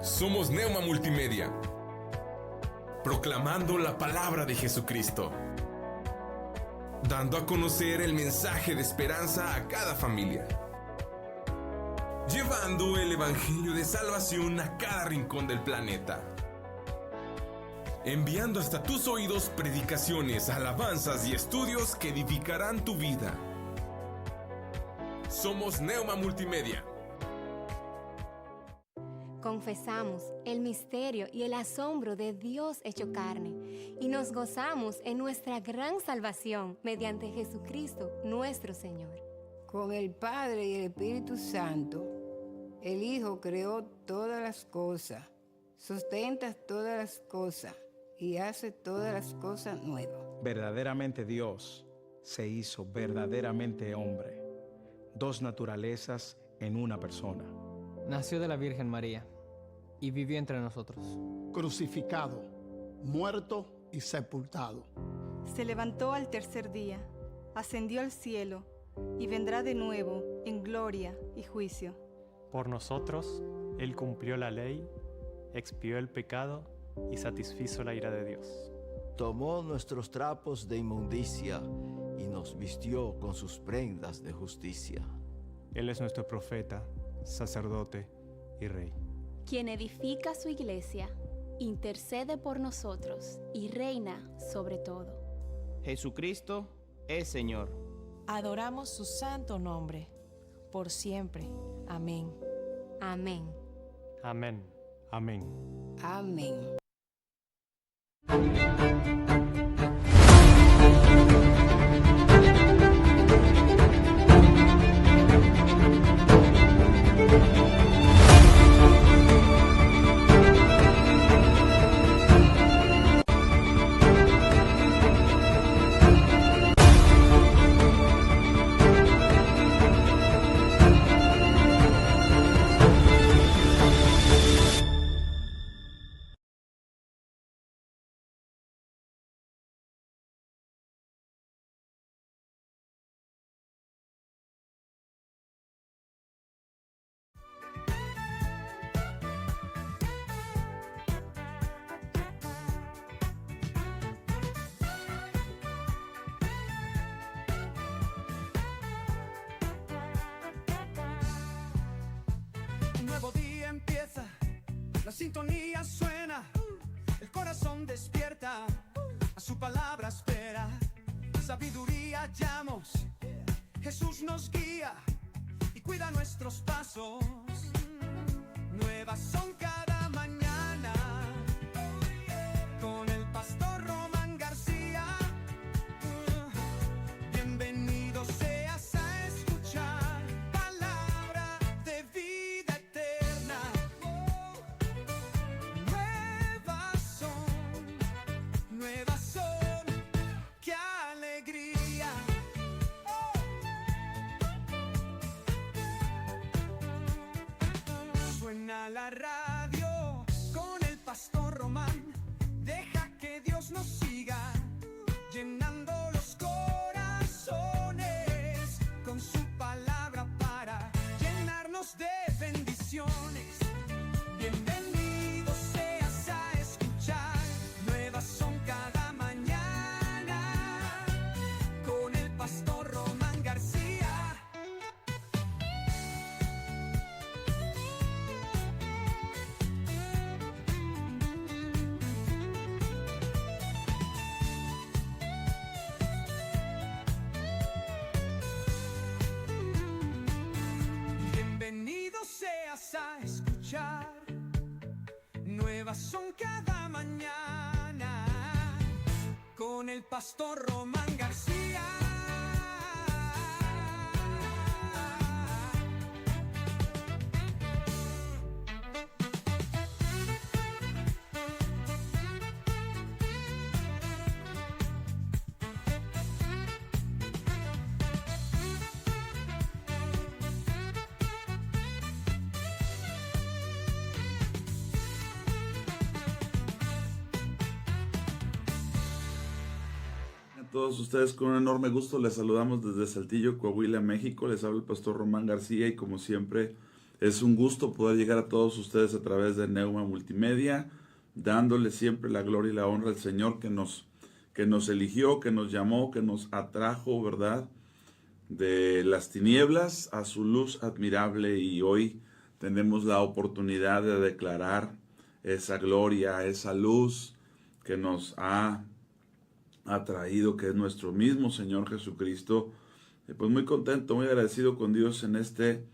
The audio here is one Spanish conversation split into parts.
Somos Neuma Multimedia, proclamando la palabra de Jesucristo, dando a conocer el mensaje de esperanza a cada familia, llevando el evangelio de salvación a cada rincón del planeta, enviando hasta tus oídos predicaciones, alabanzas y estudios que edificarán tu vida. Somos Neuma Multimedia. Confesamos el misterio y el asombro de Dios hecho carne y nos gozamos en nuestra gran salvación mediante Jesucristo nuestro Señor. Con el Padre y el Espíritu Santo, el Hijo creó todas las cosas, sustenta todas las cosas y hace todas las cosas nuevas. Verdaderamente Dios se hizo verdaderamente hombre, dos naturalezas en una persona. Nació de la Virgen María y vivió entre nosotros. Crucificado, muerto y sepultado. Se levantó al tercer día, ascendió al cielo y vendrá de nuevo en gloria y juicio. Por nosotros, Él cumplió la ley, expió el pecado y satisfizo la ira de Dios. Tomó nuestros trapos de inmundicia y nos vistió con sus prendas de justicia. Él es nuestro profeta, sacerdote y rey. Quien edifica su iglesia, intercede por nosotros y reina sobre todo. Jesucristo es Señor. Adoramos su santo nombre, por siempre. Amén. Amén. Amén. Amén. Amén. Un nuevo día empieza, la sintonía suena, el corazón despierta, a su palabra espera, sabiduría hallamos, Jesús nos guía y cuida nuestros pasos, nuevas son cada mañana, con el pastor Román García, bienvenido seas a escuchar palabra de vida eterna, nuevas son, qué alegría. Suena la radio con el pastor Román, deja que Dios nos siga, llenando los corazones con su palabra para llenarnos de bendiciones. Bienvenido seas a escuchar, nuevas son cada mañana, con el pastor Román García. Bienvenido seas a escuchar, nuevas son cada mañana, con el pastor Román García. A todos ustedes con un enorme gusto les saludamos desde Saltillo, Coahuila, México. Les habla el pastor Román García y como siempre Es un gusto poder llegar a todos ustedes a través de Neuma Multimedia, dándole siempre la gloria y la honra al Señor que nos eligió, que nos llamó, que nos atrajo, ¿verdad?, de las tinieblas a su luz admirable, y hoy tenemos la oportunidad de declarar esa gloria, esa luz que nos ha atraído, que es nuestro mismo Señor Jesucristo. Pues muy contento, muy agradecido con Dios en este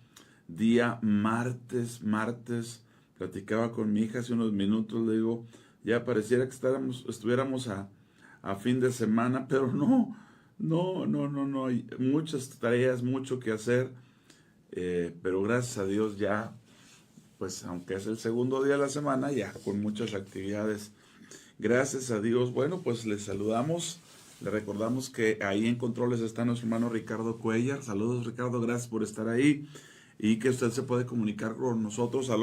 día martes. Platicaba con mi hija hace unos minutos, le digo, ya pareciera que estuviéramos a fin de semana, pero no, hay muchas tareas, mucho que hacer, pero gracias a Dios ya, pues aunque es el segundo día de la semana, ya con muchas actividades, gracias a Dios. Bueno, pues les saludamos, le recordamos que ahí en controles está nuestro hermano Ricardo Cuellar. Saludos, Ricardo, gracias por estar ahí, y que usted se puede comunicar con nosotros al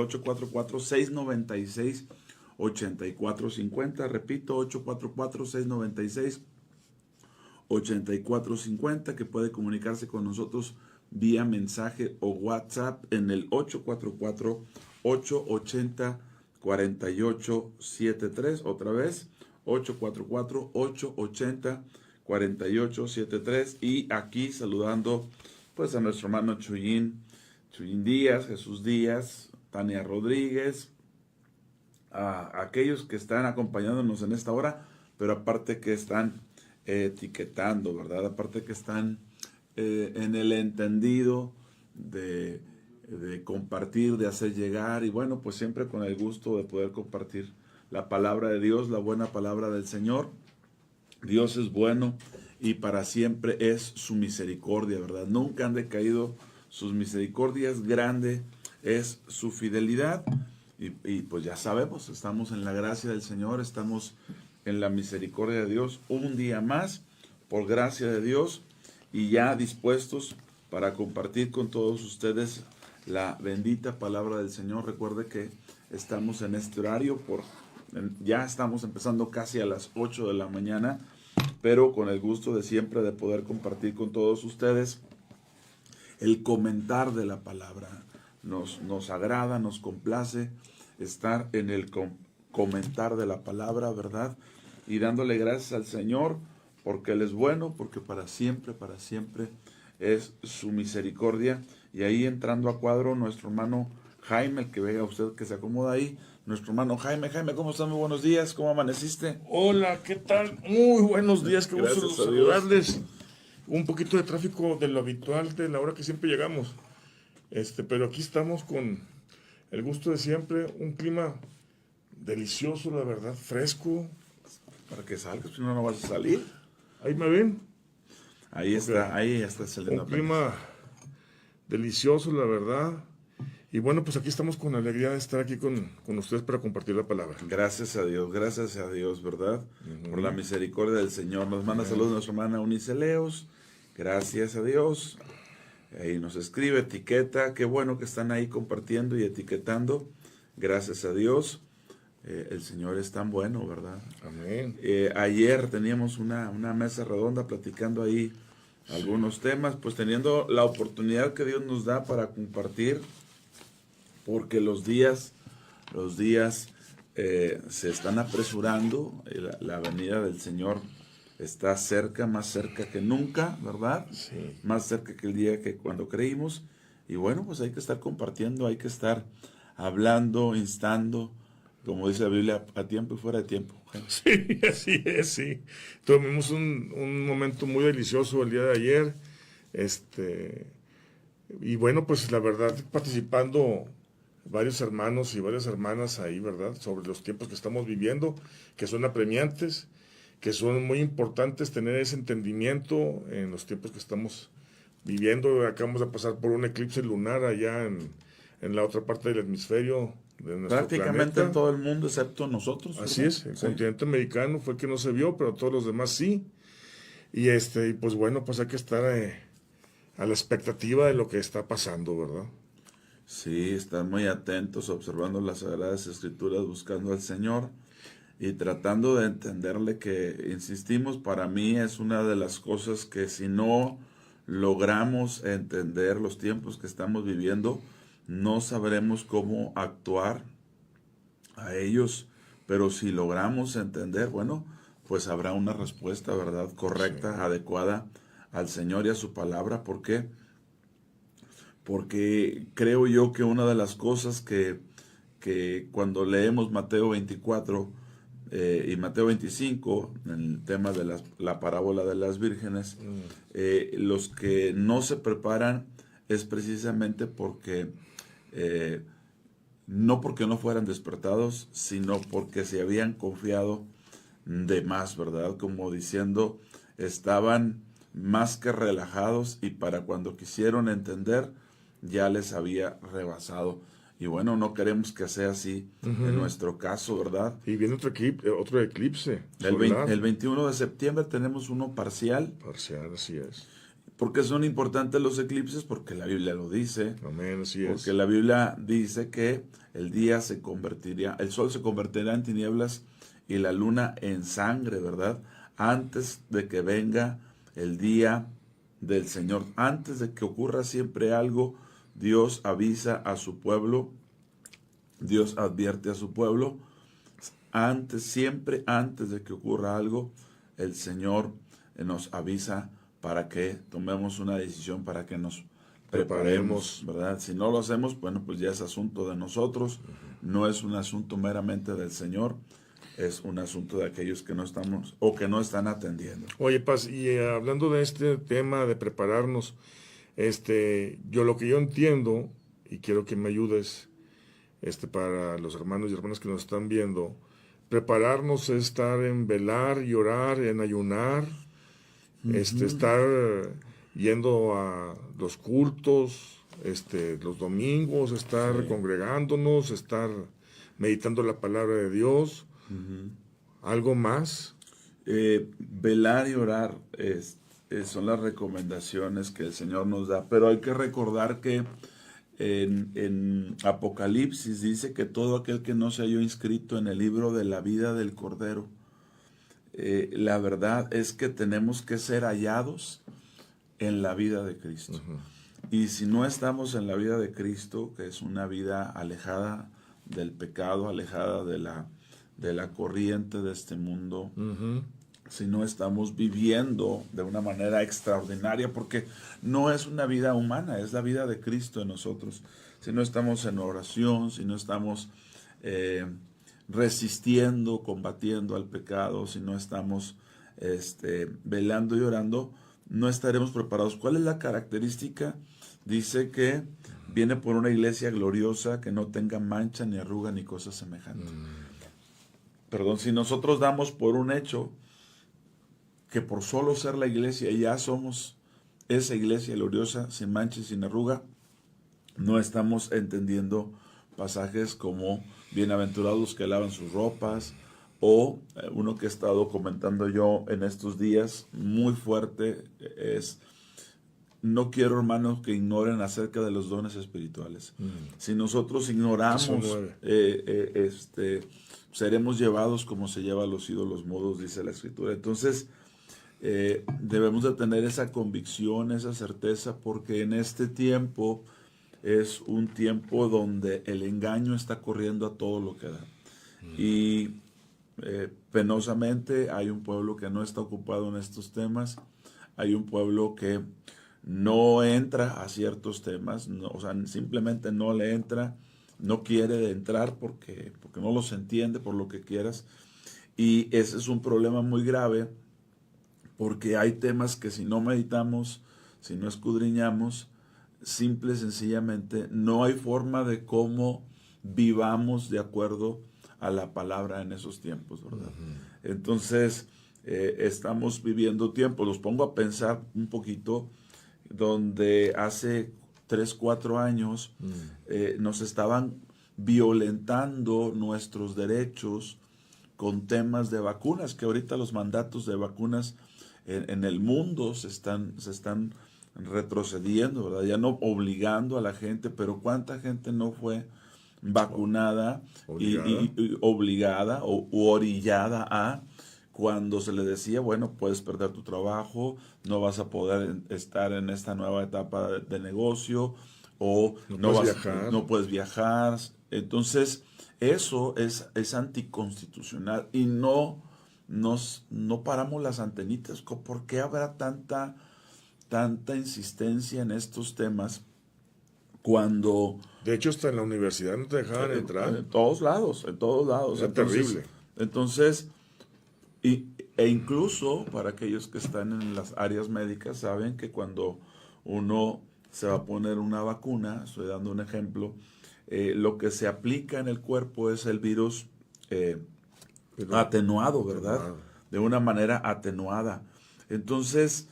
844-696-8450, repito, 844-696-8450, que puede comunicarse con nosotros vía mensaje o WhatsApp en el 844-880-4873, otra vez, 844-880-4873, y aquí saludando pues a nuestro hermano Chuyín Díaz, Jesús Díaz, Tania Rodríguez, a aquellos que están acompañándonos en esta hora, pero aparte que están etiquetando, ¿verdad? Aparte que están en el entendido de compartir, de hacer llegar, y bueno, pues siempre con el gusto de poder compartir la palabra de Dios, la buena palabra del Señor. Dios es bueno y para siempre es su misericordia, ¿verdad? Nunca han decaído sus misericordias, grande es su fidelidad, y pues ya sabemos, estamos en la gracia del Señor, estamos en la misericordia de Dios, un día más, por gracia de Dios, y ya dispuestos para compartir con todos ustedes la bendita palabra del Señor. Recuerde que estamos en este horario, ya estamos empezando casi a las 8 de la mañana, pero con el gusto de siempre de poder compartir con todos ustedes el comentar de la palabra. Nos agrada, nos complace estar en el comentar de la palabra, ¿verdad? Y dándole gracias al Señor, porque Él es bueno, porque para siempre es su misericordia. Y ahí entrando a cuadro nuestro hermano Jaime, el que vea usted que se acomoda ahí, nuestro hermano Jaime, ¿cómo estás? Muy buenos días, ¿cómo amaneciste? Hola, ¿qué tal? Muy buenos días, qué gusto Gracias a saludarles. Un poquito de tráfico de lo habitual, de la hora que siempre llegamos. Pero aquí estamos con el gusto de siempre, un clima delicioso, la verdad, fresco. Para que salgas, si no, no vas a salir. Ahí me ven. Ahí está saliendo. Un clima delicioso, la verdad. Y bueno, pues aquí estamos con alegría de estar aquí con ustedes para compartir la palabra. Gracias a Dios, ¿verdad? Por la misericordia del Señor. Nos manda saludos nuestra hermana Unice Leos. Gracias a Dios. Ahí nos escribe, etiqueta. Qué bueno que están ahí compartiendo y etiquetando. Gracias a Dios. El Señor es tan bueno, ¿verdad? Amén. Ayer teníamos una mesa redonda platicando ahí algunos temas, pues teniendo la oportunidad que Dios nos da para compartir, porque los días se están apresurando, la venida del Señor está cerca, más cerca que nunca, ¿verdad? Sí. Más cerca que el día que cuando creímos, y bueno, pues hay que estar compartiendo, hay que estar hablando, instando, como dice la Biblia, a tiempo y fuera de tiempo. Sí, así es, sí. Tuvimos un momento muy delicioso el día de ayer, y bueno, pues la verdad, participando varios hermanos y varias hermanas ahí, ¿verdad?, sobre los tiempos que estamos viviendo, que son apremiantes, que son muy importantes tener ese entendimiento en los tiempos que estamos viviendo. Acabamos de pasar por un eclipse lunar allá en la otra parte del hemisferio de nuestro prácticamente planeta. En todo el mundo, excepto nosotros. Así es, el continente americano fue el que no se vio, pero todos los demás sí. Y pues bueno, pues hay que estar a la expectativa de lo que está pasando, ¿verdad? Sí, estar muy atentos, observando las Sagradas Escrituras, buscando al Señor y tratando de entenderle, que, insistimos, para mí es una de las cosas que si no logramos entender los tiempos que estamos viviendo, no sabremos cómo actuar a ellos, pero si logramos entender, bueno, pues habrá una respuesta, ¿verdad? Correcta, sí, adecuada al Señor y a su palabra. ¿Por qué? Porque creo yo que una de las cosas que cuando leemos Mateo 24 y Mateo 25, en el tema de la parábola de las vírgenes, los que no se preparan es precisamente porque no porque no fueran despertados, sino porque se habían confiado de más, ¿verdad? Como diciendo, estaban más que relajados y para cuando quisieron entender, ya les había rebasado. Y bueno, no queremos que sea así en nuestro caso, ¿verdad? Y viene otro eclipse. El 21 de septiembre tenemos uno parcial. Parcial, así es. ¿Por qué son importantes los eclipses? Porque la Biblia lo dice. Amén, así es. Porque la Biblia dice que el sol se convertirá en tinieblas y la luna en sangre, ¿verdad? Antes de que venga el día del Señor. Antes de que ocurra siempre algo, Dios avisa a su pueblo, Dios advierte a su pueblo. Siempre antes de que ocurra algo, el Señor nos avisa para que tomemos una decisión, para que nos preparemos, ¿verdad? Si no lo hacemos, bueno, pues ya es asunto de nosotros, no es un asunto meramente del Señor, es un asunto de aquellos que no estamos o que no están atendiendo. Oye, Paz, y hablando de este tema de prepararnos, lo que yo entiendo, y quiero que me ayudes, para los hermanos y hermanas que nos están viendo, prepararnos es estar en velar y orar, en ayunar, estar yendo a los cultos, los domingos, estar congregándonos, estar meditando la palabra de Dios. ¿Algo más? Velar y orar son las recomendaciones que el Señor nos da, pero hay que recordar que en Apocalipsis dice que todo aquel que no se halló inscrito en el libro de la vida del Cordero, la verdad es que tenemos que ser hallados en la vida de Cristo. Y si no estamos en la vida de Cristo, que es una vida alejada del pecado, alejada de la corriente de este mundo, si no estamos viviendo de una manera extraordinaria, porque no es una vida humana, es la vida de Cristo en nosotros. Si no estamos en oración, si no estamos resistiendo, combatiendo al pecado, si no estamos velando y orando, no estaremos preparados. ¿Cuál es la característica? Dice que viene por una iglesia gloriosa que no tenga mancha, ni arruga, ni cosa semejante. Perdón, si nosotros damos por un hecho que por solo ser la iglesia ya somos esa iglesia gloriosa, sin mancha y sin arruga, no estamos entendiendo pasajes como bienaventurados los que lavan sus ropas, o uno que he estado comentando yo en estos días, muy fuerte, es: no quiero, hermanos, que ignoren acerca de los dones espirituales. Si nosotros ignoramos, seremos llevados como se lleva a los ídolos mudos, dice la Escritura. Entonces, debemos de tener esa convicción, esa certeza, porque en este tiempo es un tiempo donde el engaño está corriendo a todo lo que da. Y penosamente hay un pueblo que no está ocupado en estos temas, hay un pueblo que no entra a ciertos temas, simplemente no le entra, no quiere entrar porque no los entiende, por lo que quieras. Y ese es un problema muy grave, porque hay temas que si no meditamos, si no escudriñamos, simple y sencillamente no hay forma de cómo vivamos de acuerdo a la palabra en esos tiempos, ¿verdad? Entonces, estamos viviendo tiempos, los pongo a pensar un poquito, donde hace 3, 4 años nos estaban violentando nuestros derechos con temas de vacunas, que ahorita los mandatos de vacunas en el mundo se están retrocediendo, ¿verdad? Ya no obligando a la gente, pero ¿cuánta gente no fue vacunada y obligada o orillada a, cuando se le decía, bueno, puedes perder tu trabajo, no vas a poder estar en esta nueva etapa de negocio, o no puedes viajar. Entonces, eso es anticonstitucional y no paramos las antenitas. ¿Por qué habrá tanta insistencia en estos temas cuando... De hecho, hasta en la universidad no te dejaban entrar. En todos lados. Es terrible. Entonces, e incluso para aquellos que están en las áreas médicas, saben que cuando uno se va a poner una vacuna, estoy dando un ejemplo, lo que se aplica en el cuerpo es el virus atenuado, ¿verdad? De una manera atenuada. Entonces,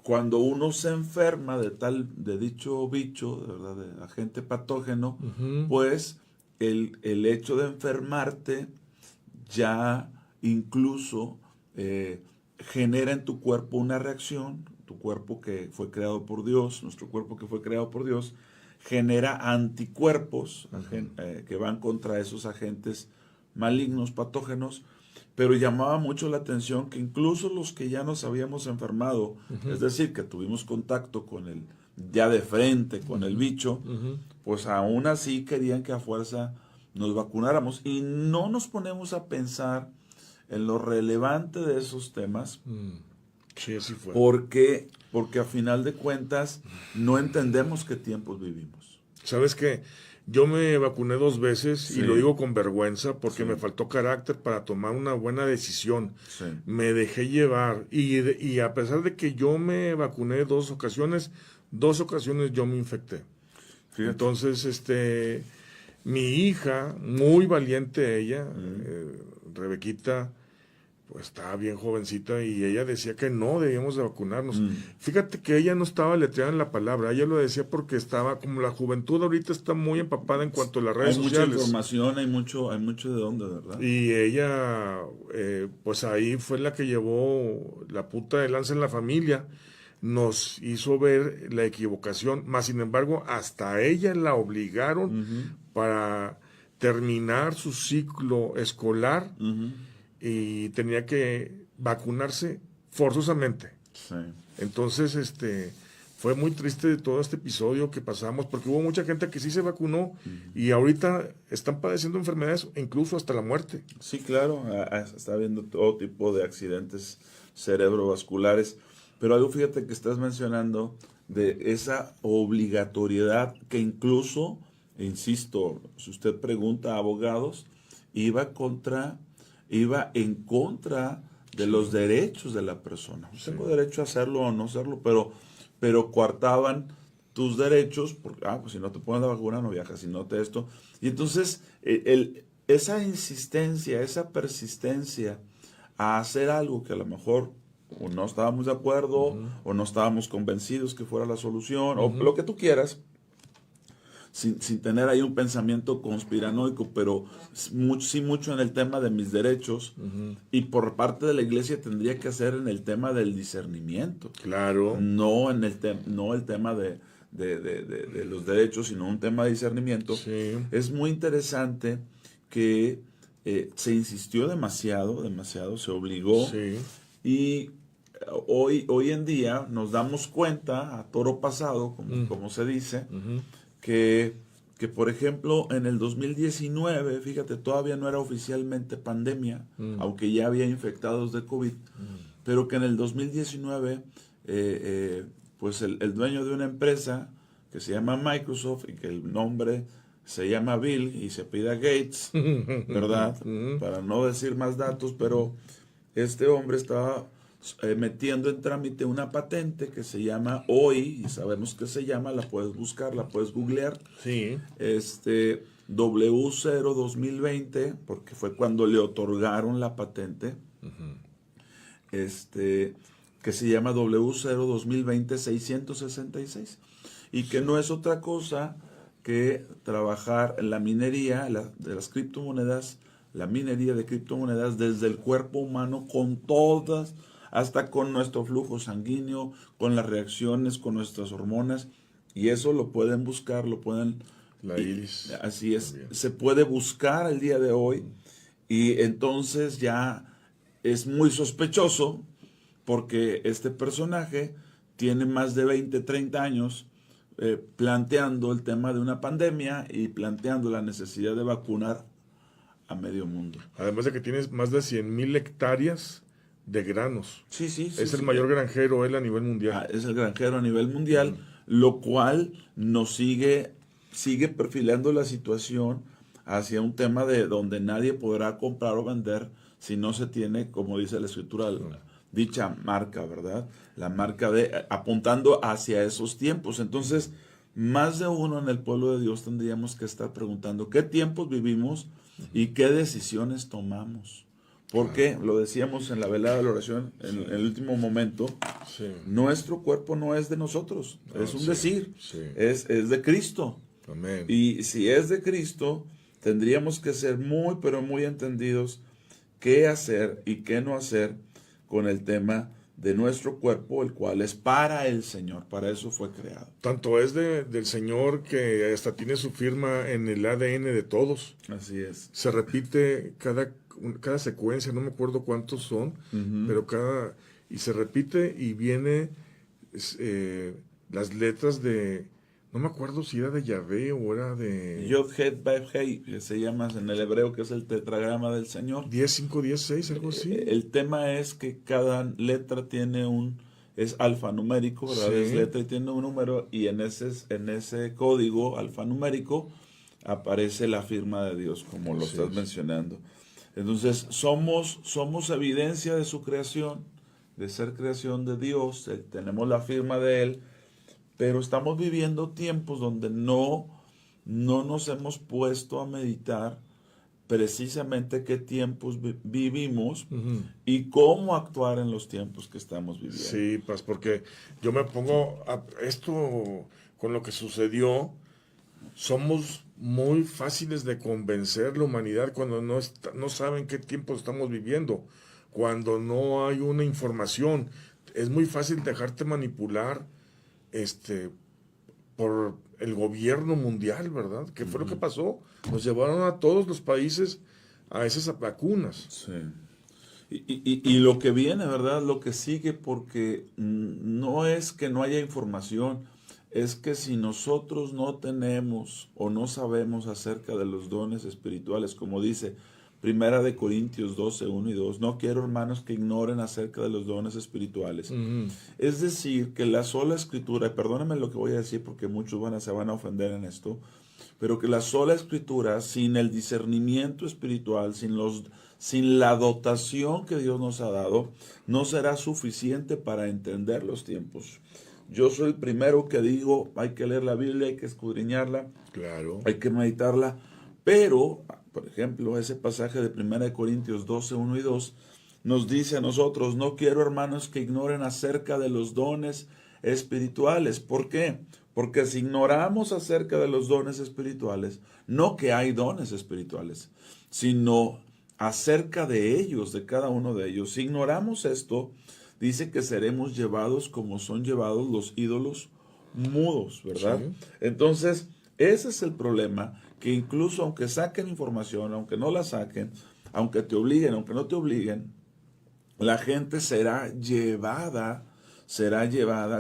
cuando uno se enferma de dicho bicho, ¿verdad? De agente patógeno, pues el hecho de enfermarte ya incluso genera en tu cuerpo una reacción. Tu cuerpo que fue creado por Dios, nuestro cuerpo que fue creado por Dios, genera anticuerpos que van contra esos agentes malignos, patógenos, pero llamaba mucho la atención que incluso los que ya nos habíamos enfermado, es decir, que tuvimos contacto con el, ya de frente con el bicho, pues aún así querían que a fuerza nos vacunáramos y no nos ponemos a pensar en lo relevante de esos temas. Sí, así fue. Porque a final de cuentas no entendemos qué tiempos vivimos. ¿Sabes qué? Yo me vacuné 2 veces y lo digo con vergüenza porque me faltó carácter para tomar una buena decisión. Me dejé llevar y a pesar de que yo me vacuné 2 ocasiones yo me infecté. Fíjate. Entonces, mi hija, muy valiente ella, Rebequita, pues estaba bien jovencita y ella decía que no debíamos de vacunarnos. Fíjate que ella no estaba letreada en la palabra, ella lo decía porque estaba, como la juventud ahorita está muy empapada en cuanto a las redes sociales. Hay mucha información, hay mucho de dónde, ¿verdad? Y ella, pues ahí fue la que llevó la punta de lanza en la familia, nos hizo ver la equivocación, más sin embargo, hasta ella la obligaron para terminar su ciclo escolar, y tenía que vacunarse forzosamente. Sí. Entonces, fue muy triste todo este episodio que pasamos, porque hubo mucha gente que sí se vacunó y ahorita están padeciendo enfermedades, incluso hasta la muerte. Sí, claro, está habiendo todo tipo de accidentes cerebrovasculares, pero algo, fíjate, que estás mencionando de esa obligatoriedad que incluso, insisto, si usted pregunta a abogados, iba en contra de los derechos de la persona. Tengo derecho a hacerlo o no hacerlo, pero coartaban tus derechos, porque pues si no te pones la vacuna no viajas, si no te esto. Y entonces esa insistencia, esa persistencia a hacer algo que a lo mejor o no estábamos de acuerdo, o no estábamos convencidos que fuera la solución, o lo que tú quieras, sin tener ahí un pensamiento conspiranoico, pero sí mucho en el tema de mis derechos, y por parte de la iglesia tendría que ser en el tema del discernimiento. Claro. No el tema de los derechos, sino un tema de discernimiento. Sí. Es muy interesante que se insistió demasiado, se obligó, y hoy en día nos damos cuenta, a toro pasado, como se dice, que por ejemplo en el 2019, fíjate, todavía no era oficialmente pandemia, aunque ya había infectados de COVID, pero que en el 2019 pues el dueño de una empresa que se llama Microsoft y que el nombre se llama Bill y se apellida Gates, ¿verdad? Para no decir más datos, pero este hombre estaba metiendo en trámite una patente que se llama OI, y sabemos que se llama, la puedes buscar, la puedes googlear. Sí. W0 2020, porque fue cuando le otorgaron la patente, que se llama W0 2020 666, y que no es otra cosa que trabajar en la minería de las criptomonedas, la minería de criptomonedas desde el cuerpo humano, con todas, hasta con nuestro flujo sanguíneo, con las reacciones, con nuestras hormonas, y eso lo pueden buscar, La iris. Así es, se puede buscar el día de hoy, y entonces ya es muy sospechoso, porque este personaje tiene más de 20, 30 años planteando el tema de una pandemia y planteando la necesidad de vacunar a medio mundo. Además de que tienes más de 100,000 hectáreas de granos. Sí. Es el mayor granjero él a nivel mundial. Es el granjero a nivel mundial, lo cual nos sigue perfilando la situación hacia un tema de donde nadie podrá comprar o vender si no se tiene, como dice la escritura, dicha marca, ¿verdad? La marca apuntando hacia esos tiempos. Entonces, más de uno en el pueblo de Dios tendríamos que estar preguntando qué tiempos vivimos y qué decisiones tomamos. Porque, lo decíamos en la velada de la oración, en el último momento, nuestro cuerpo no es de nosotros, es un decir, es de Cristo. Amén. Y si es de Cristo, tendríamos que ser muy, pero muy entendidos qué hacer y qué no hacer con el tema de nuestro cuerpo, el cual es para el Señor, para eso fue creado. Tanto es del Señor que hasta tiene su firma en el ADN de todos. Así es. Se repite cada secuencia, no me acuerdo cuántos son, pero y se repite y viene las letras de, no me acuerdo si era de Yahvé o era de... Yod, Het, Vav, Hei, que se llama en el hebreo, que es el tetragrama del Señor. 10, 5, 10, 6, algo así. El tema es que cada letra tiene es alfanumérico, ¿verdad? Sí. Es letra y tiene un número, y en ese código alfanumérico aparece la firma de Dios, como lo estás mencionando. Entonces, somos evidencia de su creación, de ser creación de Dios, tenemos la firma de Él, pero estamos viviendo tiempos donde no nos hemos puesto a meditar precisamente qué tiempos vivimos y cómo actuar en los tiempos que estamos viviendo. Sí, pues porque yo me pongo a esto con lo que sucedió, somos muy fáciles de convencer la humanidad cuando no saben qué tiempos estamos viviendo, cuando no hay una información. Es muy fácil dejarte manipular por el gobierno mundial, ¿verdad? ¿Qué fue lo que pasó? Nos llevaron a todos los países a esas vacunas. Sí. Y lo que viene, ¿verdad? Lo que sigue, porque no es que no haya información, es que si nosotros no tenemos o no sabemos acerca de los dones espirituales, como dice Primera de Corintios 12, 1 y 2, no quiero, hermanos, que ignoren acerca de los dones espirituales. Es decir, que la sola escritura, y perdónenme lo que voy a decir porque muchos se van a ofender en esto, pero que la sola escritura, sin el discernimiento espiritual, sin la dotación que Dios nos ha dado, no será suficiente para entender los tiempos. Yo soy el primero que digo, hay que leer la Biblia, hay que escudriñarla, claro, hay que meditarla, pero, por ejemplo, ese pasaje de 1 Corintios 12, 1 y 2, nos dice a nosotros, no quiero, hermanos, que ignoren acerca de los dones espirituales. ¿Por qué? Porque si ignoramos acerca de los dones espirituales, no que hay dones espirituales, sino acerca de ellos, de cada uno de ellos. Si ignoramos esto, dice que seremos llevados como son llevados los ídolos mudos, ¿verdad? Sí. Entonces, ese es el problema, que incluso aunque saquen información, aunque no la saquen, aunque te obliguen, aunque no te obliguen, la gente será llevada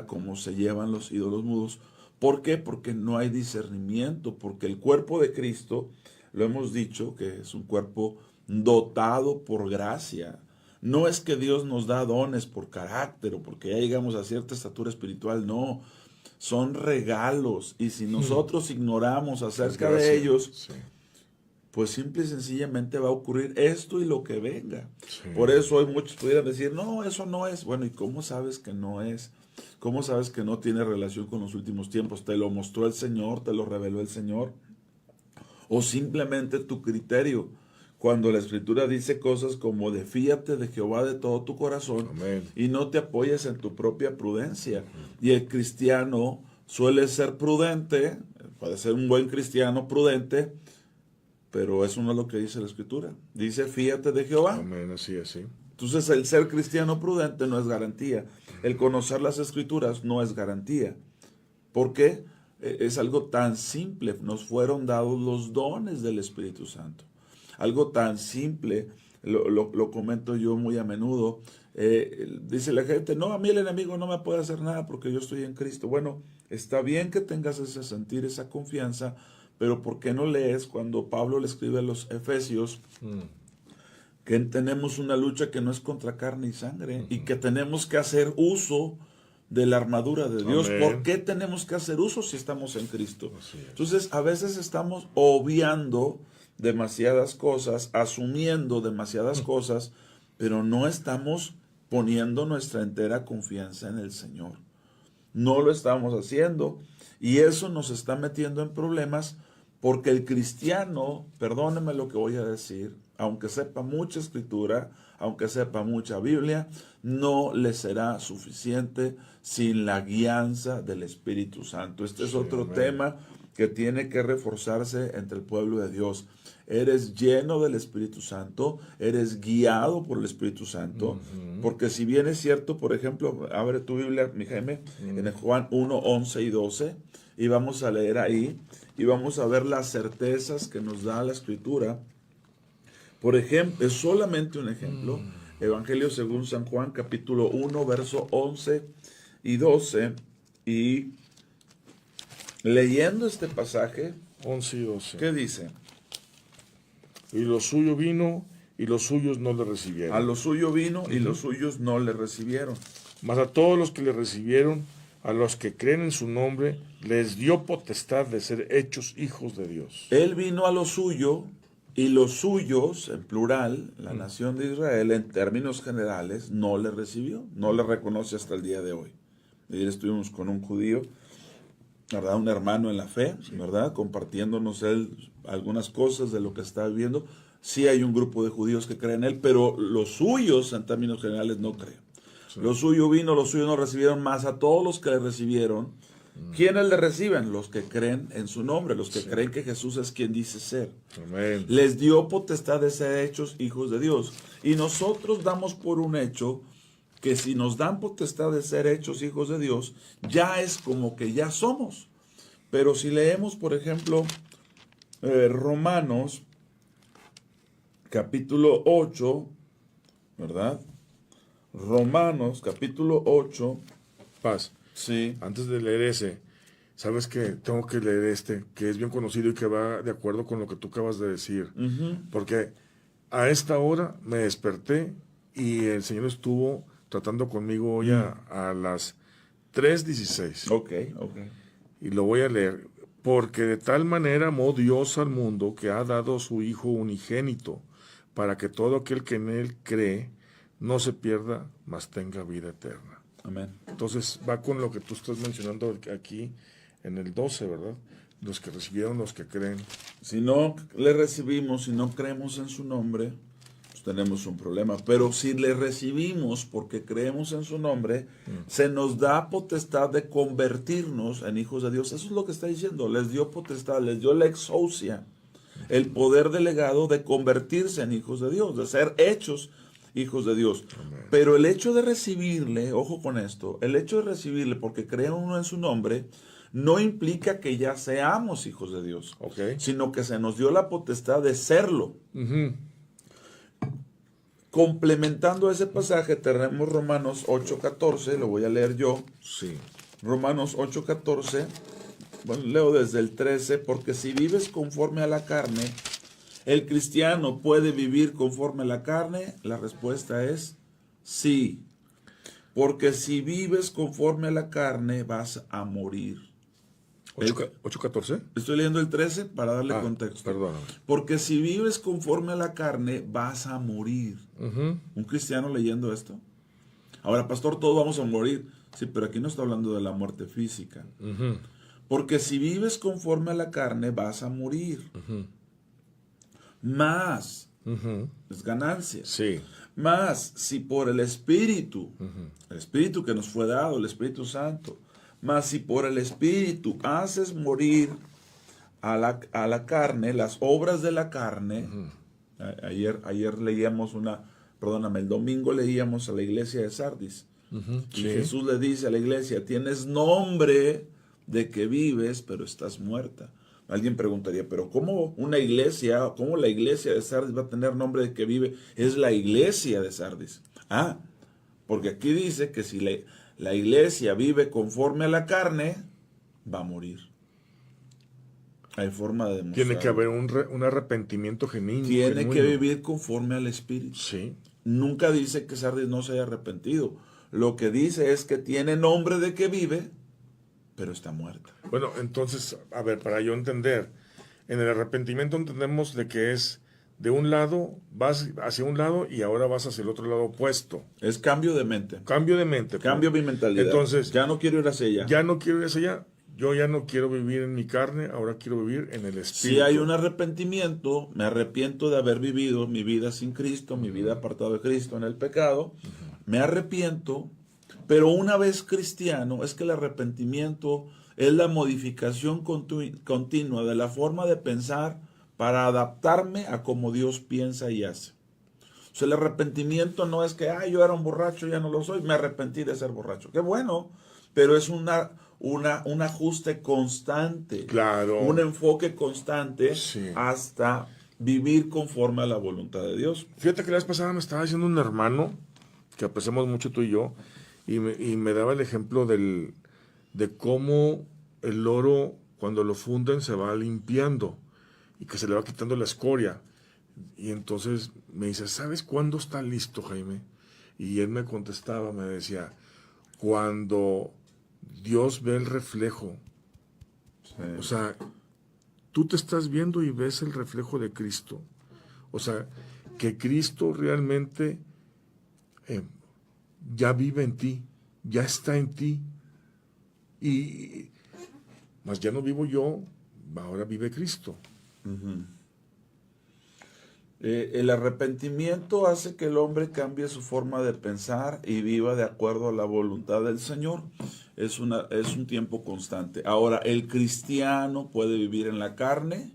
como se llevan los ídolos mudos. ¿Por qué? Porque no hay discernimiento, porque el cuerpo de Cristo, lo hemos dicho, que es un cuerpo dotado por gracia. No es que Dios nos da dones por carácter o porque ya llegamos a cierta estatura espiritual, no. Son regalos, y si nosotros ignoramos acerca de ellos, pues simple y sencillamente va a ocurrir esto y lo que venga. Sí. Por eso hoy muchos pudieran decir, no, eso no es. Bueno, ¿y cómo sabes que no es? ¿Cómo sabes que no tiene relación con los últimos tiempos? ¿Te lo mostró el Señor? ¿Te lo reveló el Señor? ¿O simplemente tu criterio? Cuando la Escritura dice cosas como de fíate de Jehová de todo tu corazón. Amén. Y no te apoyes en tu propia prudencia. Y el cristiano suele ser prudente, puede ser un buen cristiano prudente, pero eso no es lo que dice la Escritura. Dice fíate de Jehová. Amén, así es, sí. Entonces el ser cristiano prudente no es garantía. El conocer las Escrituras no es garantía. ¿Por qué? Es algo tan simple. Nos fueron dados los dones del Espíritu Santo. Algo tan simple lo comento yo muy a menudo. Dice la gente, no, a mí el enemigo no me puede hacer nada porque yo estoy en Cristo. Bueno, está bien que tengas ese sentir, esa confianza, pero ¿por qué no lees cuando Pablo le escribe a los Efesios que tenemos una lucha que no es contra carne y sangre y que tenemos que hacer uso de la armadura de Dios? Amén. ¿Por qué tenemos que hacer uso si estamos en Cristo? Entonces, a veces estamos obviando demasiadas cosas, asumiendo demasiadas cosas, pero no estamos poniendo nuestra entera confianza en el Señor. No lo estamos haciendo y eso nos está metiendo en problemas porque el cristiano, perdónenme lo que voy a decir, aunque sepa mucha escritura, aunque sepa mucha Biblia, no le será suficiente sin la guianza del Espíritu Santo. Este es otro tema que tiene que reforzarse entre el pueblo de Dios. Eres lleno del Espíritu Santo, eres guiado por el Espíritu Santo, porque si bien es cierto, por ejemplo, abre tu Biblia, mi Jaime, en el Juan 1, 11 y 12, y vamos a leer ahí, y vamos a ver las certezas que nos da la Escritura. Por ejemplo, es solamente un ejemplo, Evangelio según San Juan, capítulo 1, verso 11 y 12, y leyendo este pasaje, 11 y 12. ¿qué dice? Y lo suyo vino, y los suyos no le recibieron. A lo suyo vino, y los suyos no le recibieron. Mas a todos los que le recibieron, a los que creen en su nombre, les dio potestad de ser hechos hijos de Dios. Él vino a lo suyo, y los suyos, en plural, la nación de Israel, en términos generales, no le recibió, no le reconoce hasta el día de hoy. Ayer estuvimos con un judío, ¿verdad? Un hermano en la fe, ¿verdad? Compartiéndonos él algunas cosas de lo que está viviendo. Sí hay un grupo de judíos que creen en él, pero los suyos, en términos generales, no creen. Sí. Lo suyo vino, los suyos no recibieron, más a todos los que le recibieron. ¿Quiénes le reciben? Los que creen en su nombre, los que creen que Jesús es quien dice ser. Amén. Les dio potestad de ser hechos hijos de Dios. Y nosotros damos por un hecho que si nos dan potestad de ser hechos hijos de Dios, ya es como que ya somos. Pero si leemos, por ejemplo, Romanos, capítulo 8, ¿verdad? Romanos, capítulo 8. Paz. Sí. Antes de leer ese, sabes que tengo que leer este, que es bien conocido y que va de acuerdo con lo que tú acabas de decir. Porque a esta hora me desperté y el Señor estuvo tratando conmigo hoy a las 3:16. Ok. Y lo voy a leer. Porque de tal manera amó Dios al mundo que ha dado a su Hijo unigénito, para que todo aquel que en Él cree no se pierda, mas tenga vida eterna. Amén. Entonces va con lo que tú estás mencionando aquí en el 12, ¿verdad? Los que recibieron, los que creen. Si no le recibimos, si no creemos en su nombre, pues tenemos un problema. Pero si le recibimos porque creemos en su nombre, se nos da potestad de convertirnos en hijos de Dios. Eso es lo que está diciendo. Les dio potestad, les dio la exousia, el poder delegado de convertirse en hijos de Dios, de ser hechos hijos de Dios. Amén. Pero el hecho de recibirle, ojo con esto, el hecho de recibirle porque cree uno en su nombre, no implica que ya seamos hijos de Dios, sino que se nos dio la potestad de serlo. Complementando ese pasaje, tenemos Romanos 8:14, lo voy a leer yo. Sí. Romanos 8:14, bueno, leo desde el 13, porque si vives conforme a la carne, ¿el cristiano puede vivir conforme a la carne? La respuesta es sí. Porque si vives conforme a la carne, vas a morir. 8:14. Estoy leyendo el 13 para darle contexto. Perdón. Porque si vives conforme a la carne, vas a morir. ¿Un cristiano leyendo esto? Ahora, pastor, todos vamos a morir. Sí, pero aquí no está hablando de la muerte física. Porque si vives conforme a la carne, vas a morir. Más es ganancia. Sí. Más si por el Espíritu, el Espíritu que nos fue dado, el Espíritu Santo, más si por el Espíritu haces morir a la carne, las obras de la carne. Ayer leíamos el domingo leíamos a la iglesia de Sardis. Y Jesús le dice a la iglesia, tienes nombre de que vives, pero estás muerta. Alguien preguntaría, pero ¿cómo la iglesia de Sardis va a tener nombre de que vive? Es la iglesia de Sardis. Porque aquí dice que si la iglesia vive conforme a la carne, va a morir. Hay forma de demostrar. Tiene que haber un arrepentimiento genuino. Tiene que vivir conforme al Espíritu. Sí. Nunca dice que Sardis no se haya arrepentido. Lo que dice es que tiene nombre de que vive, pero está muerta. Bueno, entonces, a ver, para yo entender, en el arrepentimiento entendemos de que es de un lado, vas hacia un lado y ahora vas hacia el otro lado opuesto. Es cambio de mente. Cambio de mente. Cambio mi mentalidad. Entonces, ya no quiero ir hacia allá. Ya no quiero ir hacia allá. Yo ya no quiero vivir en mi carne, ahora quiero vivir en el Espíritu. Si hay un arrepentimiento, me arrepiento de haber vivido mi vida sin Cristo, mi vida apartado de Cristo en el pecado, me arrepiento, pero una vez cristiano, es que el arrepentimiento es la modificación continua de la forma de pensar para adaptarme a como Dios piensa y hace. O sea, el arrepentimiento no es que, yo era un borracho, ya no lo soy, me arrepentí de ser borracho. Qué bueno, pero es un ajuste constante, claro, un enfoque constante hasta vivir conforme a la voluntad de Dios. Fíjate que la vez pasada me estaba diciendo un hermano, que apreciamos mucho tú y yo, y me daba el ejemplo de cómo el oro, cuando lo funden, se va limpiando y que se le va quitando la escoria. Y entonces me dice, ¿sabes cuándo está listo, Jaime? Y él me contestaba, me decía, cuando Dios ve el reflejo. Sí. O sea, tú te estás viendo y ves el reflejo de Cristo. O sea, que Cristo realmente ya vive en ti, ya está en ti. Y más ya no vivo yo, ahora vive Cristo. Uh-huh. El arrepentimiento hace que el hombre cambie su forma de pensar y viva de acuerdo a la voluntad del Señor. Es un tiempo constante. Ahora, el cristiano puede vivir en la carne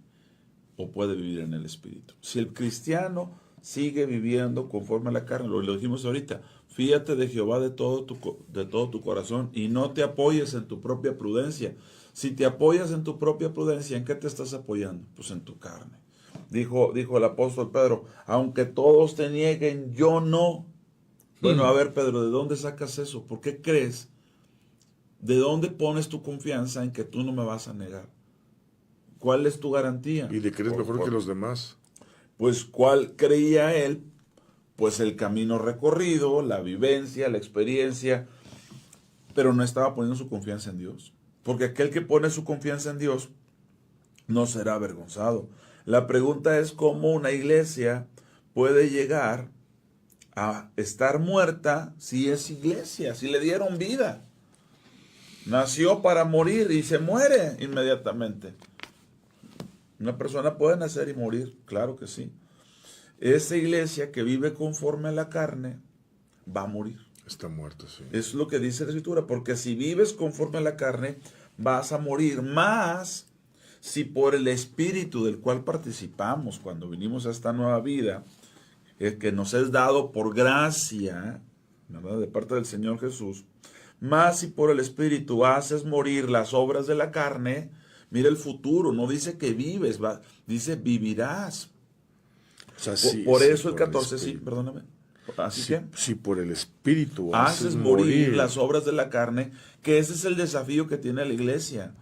o puede vivir en el Espíritu. Si el cristiano sigue viviendo conforme a la carne, lo dijimos ahorita, fíate de Jehová de todo tu corazón y no te apoyes en tu propia prudencia. Si te apoyas en tu propia prudencia, ¿en qué te estás apoyando? Pues en tu carne. Dijo el apóstol Pedro, aunque todos te nieguen, yo no. Bueno, a ver, Pedro, ¿de dónde sacas eso? ¿Por qué crees? ¿De dónde pones tu confianza en que tú no me vas a negar? ¿Cuál es tu garantía? ¿Y de que eres mejor que los demás? Pues, ¿cuál creía él? Pues el camino recorrido, la vivencia, la experiencia, pero no estaba poniendo su confianza en Dios. Porque aquel que pone su confianza en Dios no será avergonzado. La pregunta es cómo una iglesia puede llegar a estar muerta si es iglesia, si le dieron vida. Nació para morir y se muere inmediatamente. Una persona puede nacer y morir, claro que sí. Esa iglesia que vive conforme a la carne va a morir. Está muerta, sí. Es lo que dice la Escritura, porque si vives conforme a la carne, vas a morir. Más si por el Espíritu del cual participamos cuando vinimos a esta nueva vida, que nos es dado por gracia, ¿verdad?, de parte del Señor Jesús, más si por el Espíritu haces morir las obras de la carne, mira el futuro, no dice que vives, dice vivirás. O sea, por eso el 14, sí, perdóname. Así que, si por el Espíritu haces morir las obras de la carne, que ese es el desafío que tiene la iglesia.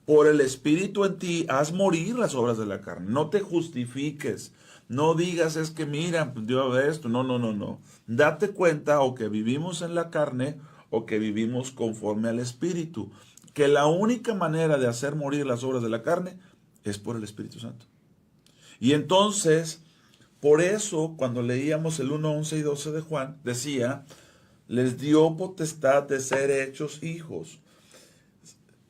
Por el Espíritu en ti, haz morir las obras de la carne. No te justifiques. No digas, es que mira, yo veo esto. No. Date cuenta o que vivimos en la carne o que vivimos conforme al Espíritu. Que la única manera de hacer morir las obras de la carne es por el Espíritu Santo. Y entonces, por eso, cuando leíamos el 1, 11 y 12 de Juan, decía, les dio potestad de ser hechos hijos.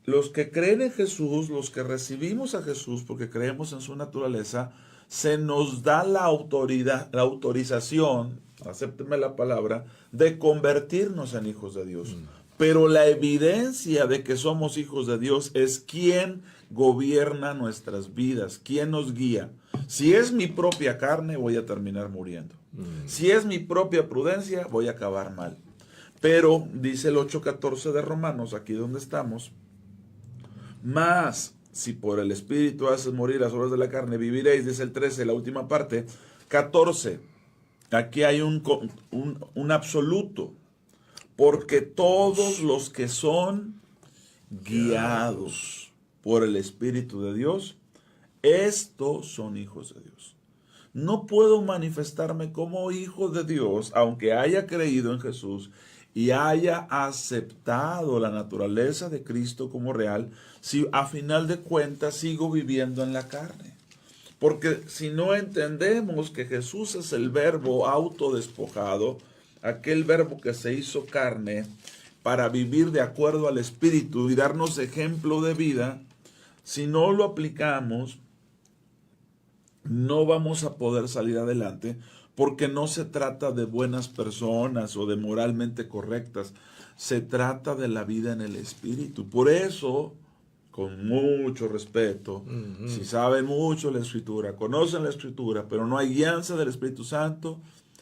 Los que creen en Jesús, los que recibimos a Jesús porque creemos en su naturaleza, se nos da la autoridad, la autorización, acéptenme la palabra, de convertirnos en hijos de Dios. Pero la evidencia de que somos hijos de Dios es quién gobierna nuestras vidas, quién nos guía. Si es mi propia carne, voy a terminar muriendo. Si es mi propia prudencia, voy a acabar mal. Pero, dice el 8:14 de Romanos, aquí donde estamos, más si por el Espíritu haces morir las obras de la carne, viviréis, dice el 13, la última parte. 14, aquí hay un absoluto, porque todos los que son guiados por el Espíritu de Dios, estos son hijos de Dios. No puedo manifestarme como hijo de Dios, aunque haya creído en Jesús y haya aceptado la naturaleza de Cristo como real, si a final de cuentas sigo viviendo en la carne. Porque si no entendemos que Jesús es el verbo autodespojado, aquel verbo que se hizo carne para vivir de acuerdo al Espíritu y darnos ejemplo de vida, si no lo aplicamos, no vamos a poder salir adelante, porque no se trata de buenas personas o de moralmente correctas, se trata de la vida en el Espíritu. Por eso, con mucho respeto, si saben mucho la Escritura, conocen la Escritura, pero no hay guianza del Espíritu Santo,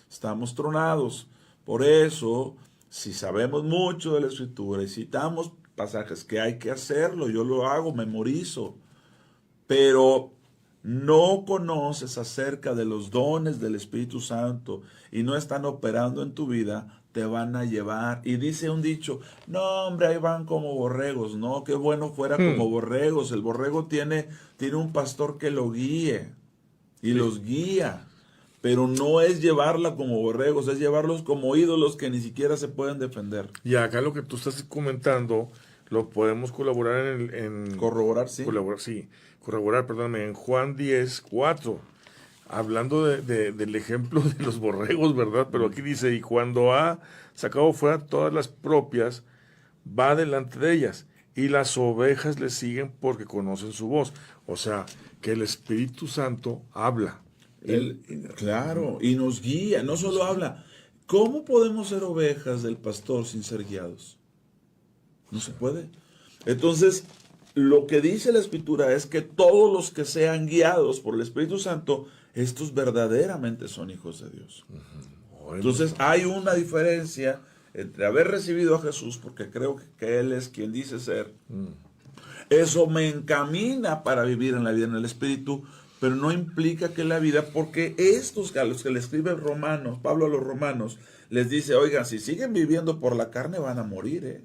estamos tronados. Por eso, si sabemos mucho de la Escritura y citamos pasajes que hay que hacerlo, yo lo hago, memorizo, pero no conoces acerca de los dones del Espíritu Santo y no están operando en tu vida, te van a llevar. Y dice un dicho, no hombre, ahí van como borregos. No, qué bueno fuera como borregos. El borrego tiene un pastor que lo guíe y los guía. Pero no es llevarla como borregos, es llevarlos como ídolos que ni siquiera se pueden defender. Y acá lo que tú estás comentando, lo podemos colaborar en corroborar, sí. Corroborar, perdóname, en Juan 10:4, hablando del ejemplo de los borregos, ¿verdad? Pero aquí dice, y cuando ha sacado fuera todas las propias, va delante de ellas, y las ovejas le siguen porque conocen su voz. O sea, que el Espíritu Santo habla. Claro, y nos guía, no solo habla. ¿Cómo podemos ser ovejas del pastor sin ser guiados? No se puede. Entonces, lo que dice la Escritura es que todos los que sean guiados por el Espíritu Santo, estos verdaderamente son hijos de Dios. Entonces, hay una diferencia entre haber recibido a Jesús, porque creo que Él es quien dice ser. Eso me encamina para vivir en la vida en el Espíritu, pero no implica que la vida, porque estos a los que le escribe Pablo a los romanos, les dice, oigan, si siguen viviendo por la carne van a morir,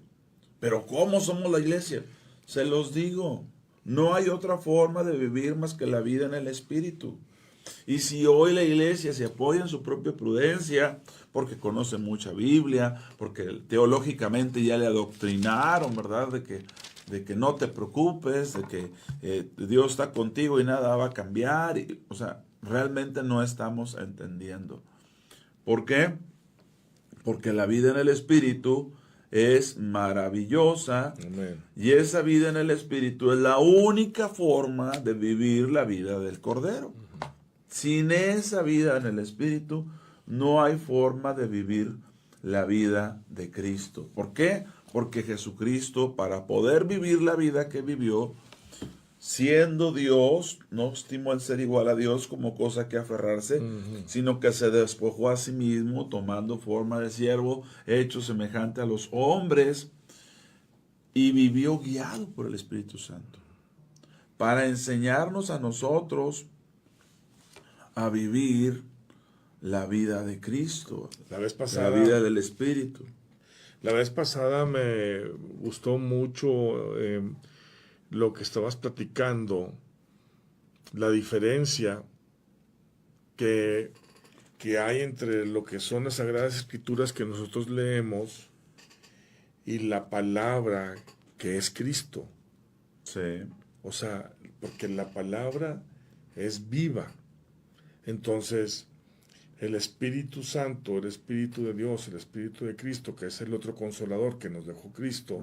Pero ¿cómo somos la iglesia? Se los digo, no hay otra forma de vivir más que la vida en el Espíritu. Y si hoy la iglesia se apoya en su propia prudencia, porque conoce mucha Biblia, porque teológicamente ya le adoctrinaron, ¿verdad? De que no te preocupes, de que Dios está contigo y nada va a cambiar. O sea, realmente no estamos entendiendo. ¿Por qué? Porque la vida en el Espíritu es maravillosa. Amén. Y esa vida en el Espíritu es la única forma de vivir la vida del Cordero. Sin esa vida en el Espíritu no hay forma de vivir la vida de Cristo. ¿Por qué? Porque Jesucristo, para poder vivir la vida que vivió, siendo Dios, no estimó el ser igual a Dios como cosa que aferrarse, sino que se despojó a sí mismo, tomando forma de siervo, hecho semejante a los hombres, y vivió guiado por el Espíritu Santo, para enseñarnos a nosotros a vivir la vida de Cristo, la vez pasada, la vida del Espíritu. La vez pasada me gustó mucho lo que estabas platicando, la diferencia que hay entre lo que son las Sagradas Escrituras que nosotros leemos y la palabra que es Cristo. Sí. O sea, porque la palabra es viva. Entonces, el Espíritu Santo, el Espíritu de Dios, el Espíritu de Cristo, que es el otro consolador que nos dejó Cristo,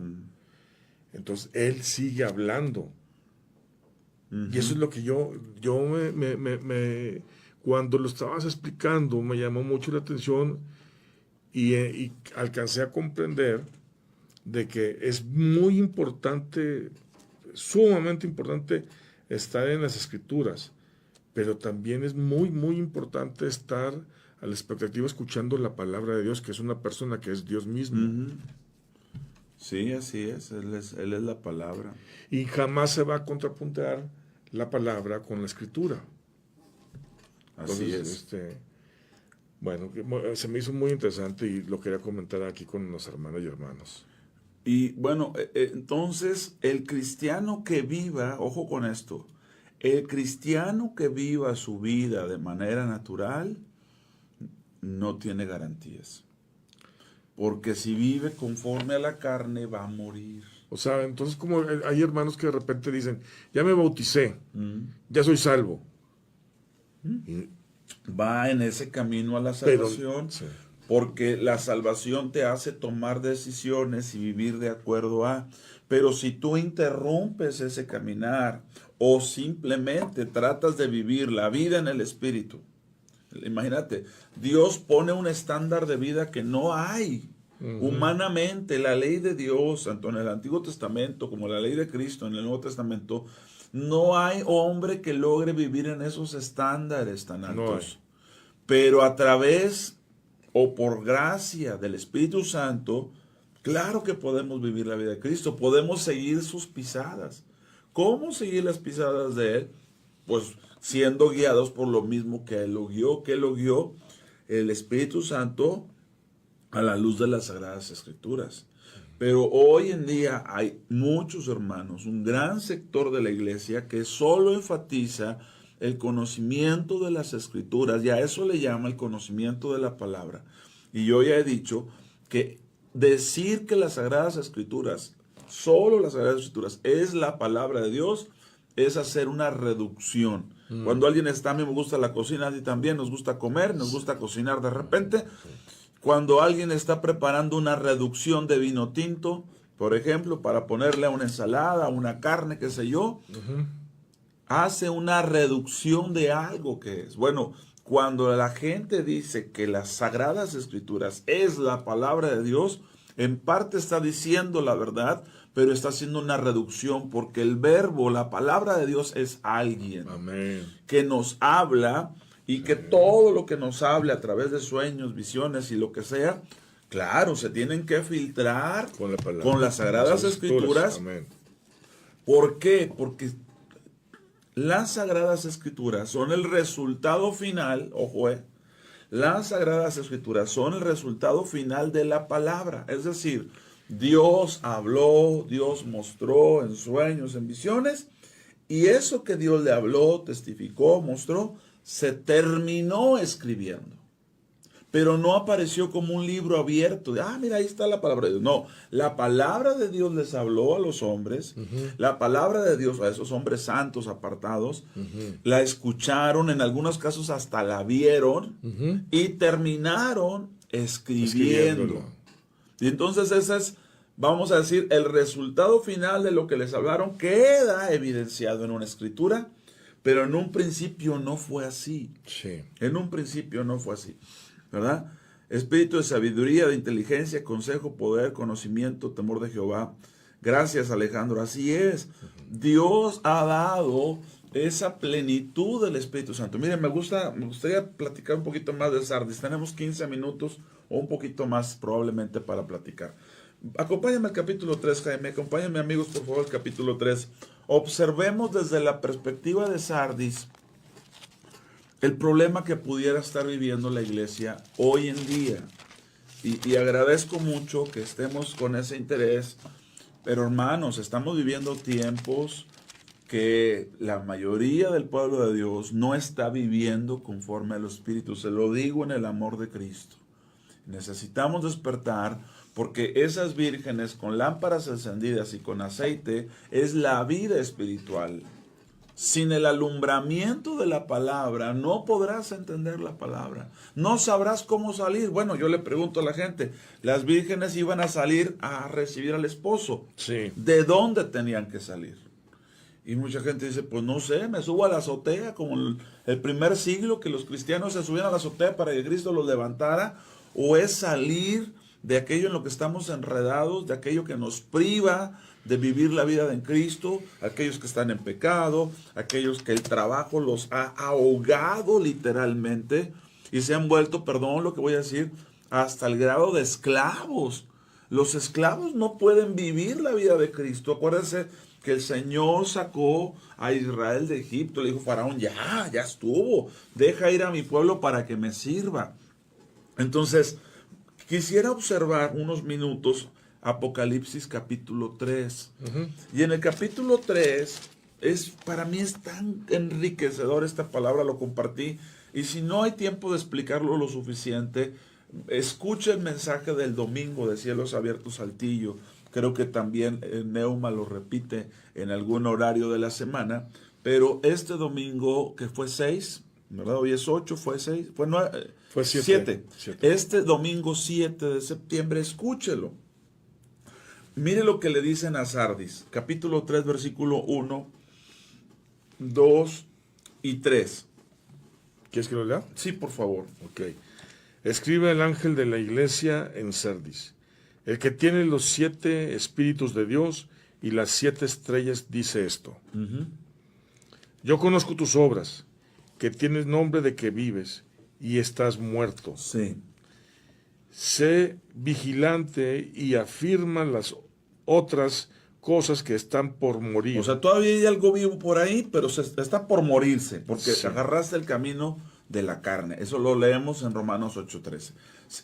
entonces Él sigue hablando. Y eso es lo que yo cuando lo estabas explicando, me llamó mucho la atención y alcancé a comprender de que es muy importante, sumamente importante estar en las Escrituras, pero también es muy, muy importante estar a la expectativa escuchando la palabra de Dios, que es una persona que es Dios mismo. Sí, así es. Él es la palabra. Y jamás se va a contrapuntear la palabra con la escritura. Así Entonces, es. Bueno, se me hizo muy interesante y lo quería comentar aquí con los hermanos y hermanos. Y bueno, entonces el cristiano que viva, ojo con esto, el cristiano que viva su vida de manera natural no tiene garantías. Porque si vive conforme a la carne va a morir. O sea, entonces como hay hermanos que de repente dicen, ya me bauticé, ya soy salvo. Y, va en ese camino a la salvación, porque la salvación te hace tomar decisiones y vivir de acuerdo a. Pero si tú interrumpes ese caminar o simplemente tratas de vivir la vida en el Espíritu, imagínate, Dios pone un estándar de vida que no hay. Humanamente, la ley de Dios, tanto en el Antiguo Testamento como la ley de Cristo en el Nuevo Testamento, no hay hombre que logre vivir en esos estándares tan altos. Pero a través o por gracia del Espíritu Santo, claro que podemos vivir la vida de Cristo, podemos seguir sus pisadas. ¿Cómo seguir las pisadas de Él? Pues siendo guiados por lo mismo que Él lo guió, el Espíritu Santo a la luz de las Sagradas Escrituras. Pero hoy en día hay muchos hermanos, un gran sector de la iglesia que solo enfatiza el conocimiento de las Escrituras, y a eso le llama el conocimiento de la palabra. Y yo ya he dicho que decir que las Sagradas Escrituras, solo las Sagradas Escrituras, es la palabra de Dios, es hacer una reducción. Cuando alguien está, a mí me gusta la cocina, a ti también, nos gusta comer, nos gusta cocinar de repente. Cuando alguien está preparando una reducción de vino tinto, por ejemplo, para ponerle a una ensalada, a una carne, qué sé yo, hace una reducción de algo que es. Bueno, cuando la gente dice que las Sagradas Escrituras es la palabra de Dios, en parte está diciendo la verdad, pero está haciendo una reducción porque el verbo, la palabra de Dios es alguien que nos habla. Y que todo lo que nos hable a través de sueños, visiones y lo que sea, claro, se tienen que filtrar con las Sagradas Escrituras. ¿Por qué? Porque las Sagradas Escrituras son el resultado final, ojo, las Sagradas Escrituras son el resultado final de la palabra. Es decir, Dios habló, Dios mostró en sueños, en visiones, y eso que Dios le habló, testificó, mostró, se terminó escribiendo, pero no apareció como un libro abierto de, mira, ahí está la palabra de Dios. No, la palabra de Dios les habló a los hombres, la palabra de Dios a esos hombres santos apartados, la escucharon, en algunos casos hasta la vieron y terminaron escribiendo. Y entonces ese es, vamos a decir, el resultado final de lo que les hablaron queda evidenciado en una escritura. Pero en un principio no fue así. En un principio no fue así. ¿Verdad? Espíritu de sabiduría, de inteligencia, consejo, poder, conocimiento, temor de Jehová. Gracias, Alejandro. Así es. Dios ha dado esa plenitud del Espíritu Santo. Miren, me gustaría platicar un poquito más de Sardis. Tenemos 15 minutos o un poquito más probablemente para platicar. Acompáñame al capítulo 3, Jaime. Acompáñame, amigos, por favor, al capítulo 3. Observemos desde la perspectiva de Sardis el problema que pudiera estar viviendo la iglesia hoy en día. Y agradezco mucho que estemos con ese interés. Pero hermanos, estamos viviendo tiempos que la mayoría del pueblo de Dios no está viviendo conforme al Espíritu. Se lo digo en el amor de Cristo. Necesitamos despertar, porque esas vírgenes con lámparas encendidas y con aceite es la vida espiritual. Sin el alumbramiento de la palabra no podrás entender la palabra. No sabrás cómo salir. Bueno, yo le pregunto a la gente, las vírgenes iban a salir a recibir al esposo. ¿De dónde tenían que salir? Y mucha gente dice, pues no sé, me subo a la azotea, como el primer siglo que los cristianos se subían a la azotea para que Cristo los levantara, o es salir de aquello en lo que estamos enredados, de aquello que nos priva de vivir la vida en Cristo, aquellos que están en pecado, aquellos que el trabajo los ha ahogado literalmente y se han vuelto, perdón lo que voy a decir, hasta el grado de esclavos Los esclavos no pueden vivir la vida de Cristo. Acuérdense que el Señor sacó a Israel de Egipto. Le dijo Faraón, ya estuvo. Deja ir a mi pueblo para que me sirva. Entonces, quisiera observar unos minutos Apocalipsis capítulo 3. Y en el capítulo 3, para mí es tan enriquecedor esta palabra, lo compartí. Y si no hay tiempo de explicarlo lo suficiente, escuche el mensaje del domingo de Cielos Abiertos Saltillo. Creo que también Neuma lo repite en algún horario de la semana. Pero este domingo, que fue 6, ¿verdad? Hoy es 8, fue 6, fue 9, fue 7. Este domingo 7 de septiembre, escúchelo. Mire lo que le dicen a Sardis, capítulo 3, versículo 1, 2 y 3. ¿Quieres que lo lea? Sí, por favor. Ok. Escribe el ángel de la iglesia en Sardis. El que tiene los 7 espíritus de Dios y las 7 estrellas dice esto. Yo conozco tus obras, que tienes nombre de que vives y estás muerto. Sí. Sé vigilante y afirma las otras cosas que están por morir. O sea, todavía hay algo vivo por ahí, pero está por morirse, porque agarraste el camino de la carne. Eso lo leemos en Romanos 8:13.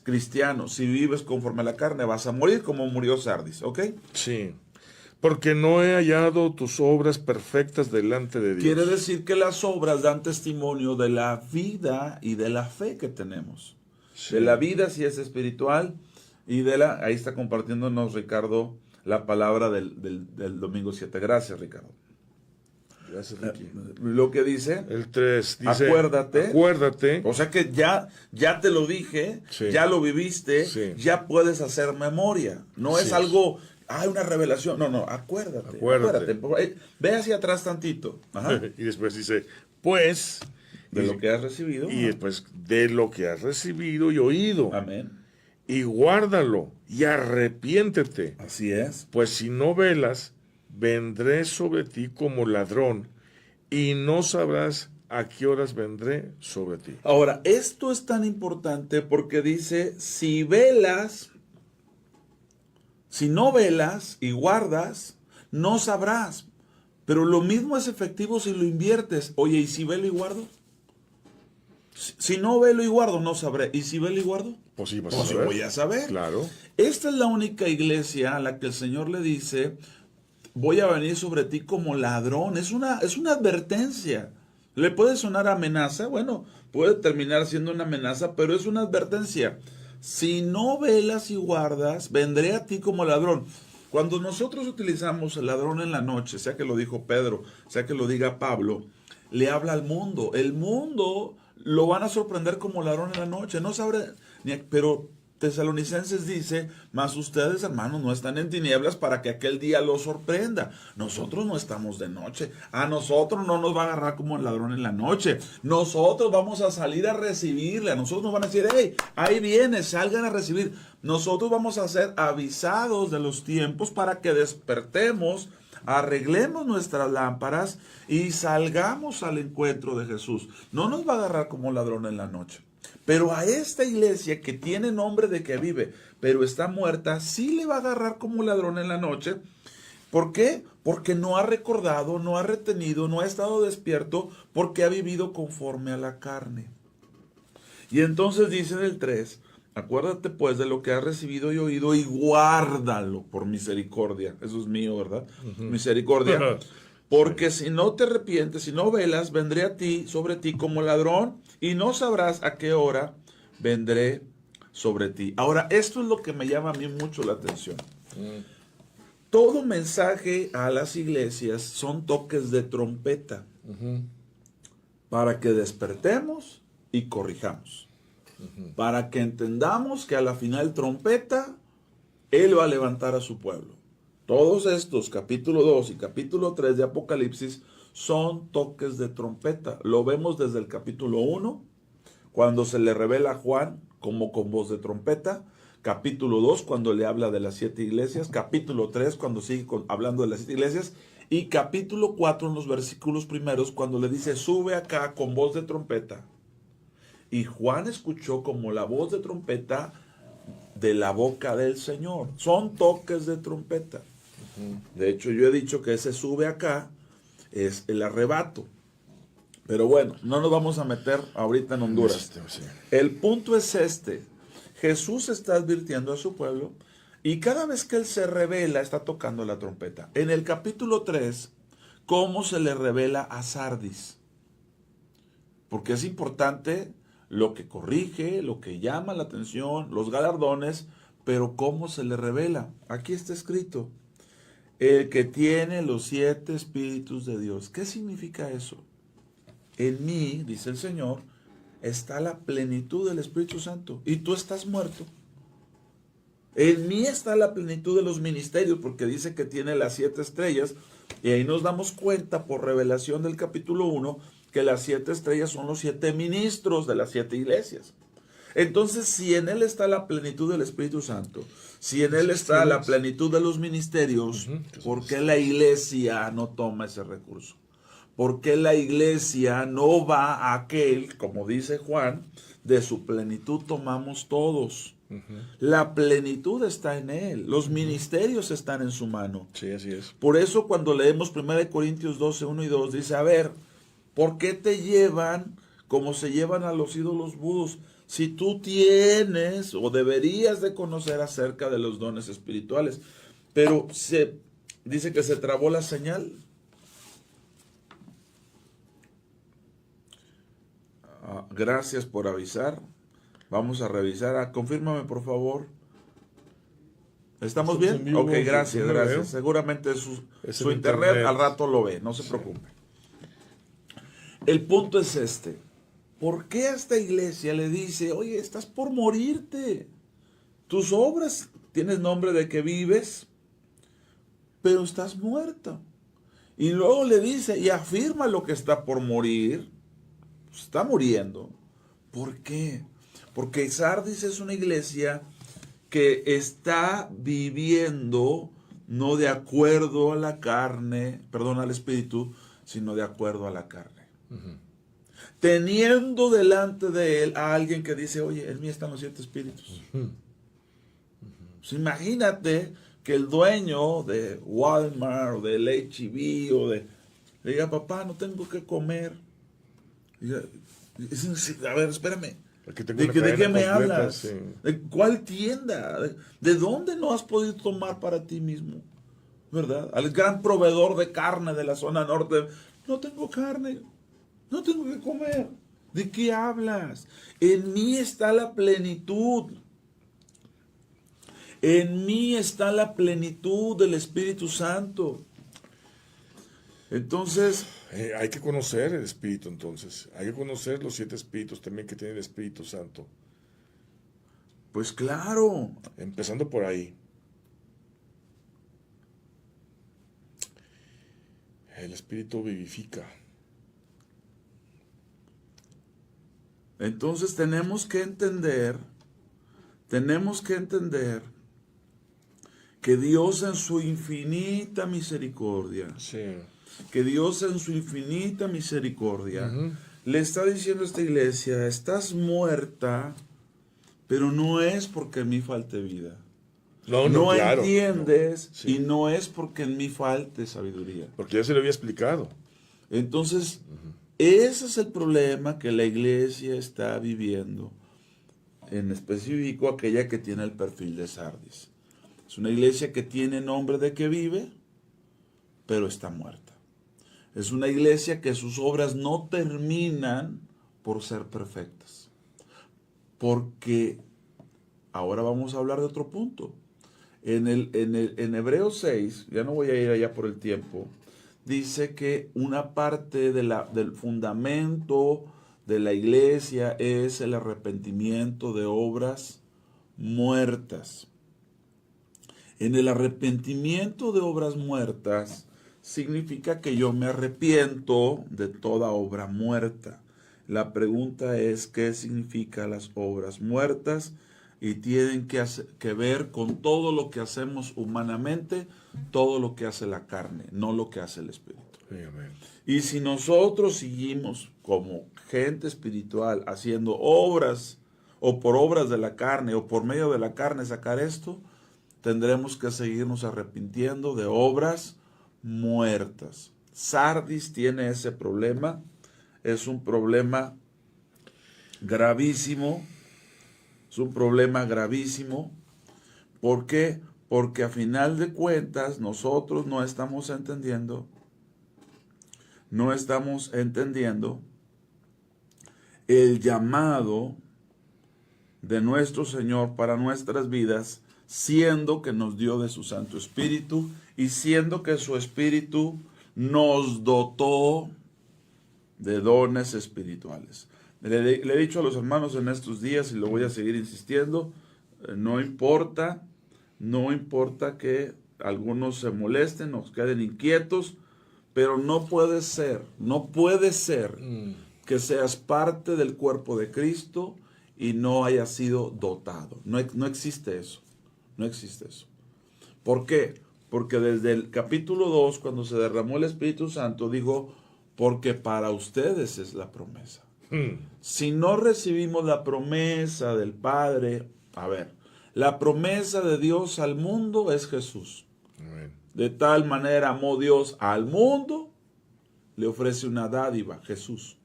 Cristiano, si vives conforme a la carne, vas a morir como murió Sardis, ¿ok? Sí. Porque no he hallado tus obras perfectas delante de Dios. Quiere decir que las obras dan testimonio de la vida y de la fe que tenemos. Sí. De la vida, si es espiritual, y ahí está compartiéndonos Ricardo la palabra del domingo 7. Gracias, Ricardo. Gracias, Ricky. Lo que dice, el 3 dice, acuérdate. O sea que ya te lo dije, ya lo viviste, ya puedes hacer memoria. No es algo, una revelación. No, acuérdate. Ve hacia atrás tantito. Ajá. Y después dice, pues, de lo que has recibido. Y después, de lo que has recibido y oído. Amén. Y guárdalo y arrepiéntete. Así es. Pues si no velas, vendré sobre ti como ladrón y no sabrás a qué horas vendré sobre ti. Ahora, esto es tan importante porque dice, si no velas y guardas, no sabrás. Pero lo mismo es efectivo si lo inviertes. Oye, ¿y si velo y guardo? Si no velo y guardo, no sabré. ¿Y si velo y guardo? Pues sí, vas a saber. Voy a saber. Claro. Esta es la única iglesia a la que el Señor le dice, voy a venir sobre ti como ladrón. Es una advertencia. ¿Le puede sonar amenaza? Bueno, puede terminar siendo una amenaza, pero es una advertencia. Si no velas y guardas, vendré a ti como ladrón. Cuando nosotros utilizamos el ladrón en la noche, sea que lo dijo Pedro, sea que lo diga Pablo, le habla al mundo. El mundo lo van a sorprender como ladrón en la noche. No sabré, pero Tesalonicenses dice, mas ustedes, hermanos, no están en tinieblas para que aquel día los sorprenda. Nosotros no estamos de noche. A nosotros no nos va a agarrar como el ladrón en la noche. Nosotros vamos a salir a recibirle. A nosotros nos van a decir, hey, ahí viene, salgan a recibir. Nosotros vamos a ser avisados de los tiempos para que despertemos, arreglemos nuestras lámparas y salgamos al encuentro de Jesús. No nos va a agarrar como ladrón en la noche. Pero a esta iglesia que tiene nombre de que vive, pero está muerta, sí le va a agarrar como ladrón en la noche. ¿Por qué? Porque no ha recordado, no ha retenido, no ha estado despierto, porque ha vivido conforme a la carne. Y entonces dice en el 3, acuérdate pues de lo que has recibido y oído y guárdalo por misericordia. Eso es mío, ¿verdad? Misericordia. Porque si no te arrepientes, si no velas, vendré a ti, sobre ti como ladrón, y no sabrás a qué hora vendré sobre ti. Ahora, esto es lo que me llama a mí mucho la atención. Todo mensaje a las iglesias son toques de trompeta para que despertemos y corrijamos. Para que entendamos que a la final trompeta, Él va a levantar a su pueblo. Todos estos, capítulo 2 y capítulo 3 de Apocalipsis, son toques de trompeta. Lo vemos desde el capítulo 1, cuando se le revela a Juan como con voz de trompeta. Capítulo 2, cuando le habla de las 7 iglesias. Capítulo 3, cuando sigue hablando de las 7 iglesias. Y capítulo 4, en los versículos primeros, cuando le dice, sube acá con voz de trompeta. Y Juan escuchó como la voz de trompeta de la boca del Señor. Son toques de trompeta. De hecho, yo he dicho que ese sube acá es el arrebato. Pero bueno, no nos vamos a meter ahorita en Honduras. El punto es este. Jesús está advirtiendo a su pueblo y cada vez que Él se revela está tocando la trompeta. En el capítulo 3, ¿cómo se le revela a Sardis? Porque es importante lo que corrige, lo que llama la atención, los galardones, pero ¿cómo se le revela? Aquí está escrito, el que tiene los 7 espíritus de Dios. ¿Qué significa eso? En mí, dice el Señor, está la plenitud del Espíritu Santo y tú estás muerto. En mí está la plenitud de los ministerios, porque dice que tiene las 7 estrellas, y ahí nos damos cuenta por revelación del capítulo 1 que las 7 estrellas son los 7 ministros de las 7 iglesias. Entonces, si en Él está la plenitud del Espíritu Santo, si en Él está la plenitud de los ministerios, ¿por qué la iglesia no toma ese recurso? ¿Por qué la iglesia no va a aquel, como dice Juan, de su plenitud tomamos todos? La plenitud está en Él, los ministerios están en su mano. Sí, así es. Por eso cuando leemos 1 Corintios 12, 1 y 2, dice, a ver, ¿por qué te llevan como se llevan a los ídolos vudús? Si tú tienes o deberías de conocer acerca de los dones espirituales. Pero dice que se trabó la señal. Gracias por avisar. Vamos a revisar. Confírmame, por favor. ¿Estamos bien? Vivo, ok, gracias, no gracias. veo. Seguramente su el internet al rato lo ve, no se preocupe. El punto es este. ¿Por qué a esta iglesia le dice, oye, estás por morirte? Tus obras, tienes nombre de que vives, pero estás muerto. Y luego le dice, y afirma lo que está por morir. Está muriendo. ¿Por qué? Porque Sardis es una iglesia que está viviendo no de acuerdo a la carne, perdón, al espíritu, sino de acuerdo a la carne. Teniendo delante de él a alguien que dice, oye, en mí están los 7 espíritus. Pues imagínate que el dueño de Walmart o del H-E-B o le diga, papá, no tengo que comer. A ver, espérame. ¿De qué me hablas? Sí. ¿De cuál tienda? ¿De dónde no has podido tomar para ti mismo? ¿Verdad? Al gran proveedor de carne de la zona norte. No tengo carne. No tengo que comer. ¿De qué hablas? En mí está la plenitud. En mí está la plenitud del Espíritu Santo. Entonces, hay que conocer el Espíritu, entonces. Hay que conocer los 7 espíritus también que tiene el Espíritu Santo. Pues claro. Empezando por ahí. El Espíritu vivifica. Entonces tenemos que entender que Dios en su infinita misericordia, que Dios en su infinita misericordia le está diciendo a esta iglesia, estás muerta, pero no es porque en mí falte vida. No claro, entiendes no, sí. Y no es porque en mí falte sabiduría. Porque ya se lo había explicado. Entonces, ese es el problema que la iglesia está viviendo, en específico aquella que tiene el perfil de Sardis. Es una iglesia que tiene nombre de que vive, pero está muerta. Es una iglesia que sus obras no terminan por ser perfectas. Porque ahora vamos a hablar de otro punto. En Hebreos 6, ya no voy a ir allá por el tiempo, dice que una parte del fundamento de la iglesia es el arrepentimiento de obras muertas. En el arrepentimiento de obras muertas significa que yo me arrepiento de toda obra muerta. La pregunta es, ¿qué significan las obras muertas? Y tienen que ver con todo lo que hacemos humanamente, todo lo que hace la carne, no lo que hace el Espíritu. Sí, amén. Y si nosotros seguimos como gente espiritual haciendo obras o por obras de la carne, o por medio de la carne sacar esto, tendremos que seguirnos arrepintiendo de obras muertas. Sardis tiene ese problema, es un problema gravísimo, es un problema gravísimo. ¿Por qué? Porque a final de cuentas nosotros no estamos entendiendo el llamado de nuestro Señor para nuestras vidas, siendo que nos dio de su Santo Espíritu y siendo que su Espíritu nos dotó de dones espirituales. Le he dicho a los hermanos en estos días y lo voy a seguir insistiendo, no importa que algunos se molesten, nos queden inquietos, pero no puede ser que seas parte del cuerpo de Cristo y no hayas sido dotado. No existe eso. No existe eso. ¿Por qué? Porque desde el capítulo 2, cuando se derramó el Espíritu Santo, dijo, porque para ustedes es la promesa. Si no recibimos la promesa del Padre, la promesa de Dios al mundo es Jesús. Amén. De tal manera amó Dios al mundo, le ofrece una dádiva, Jesús,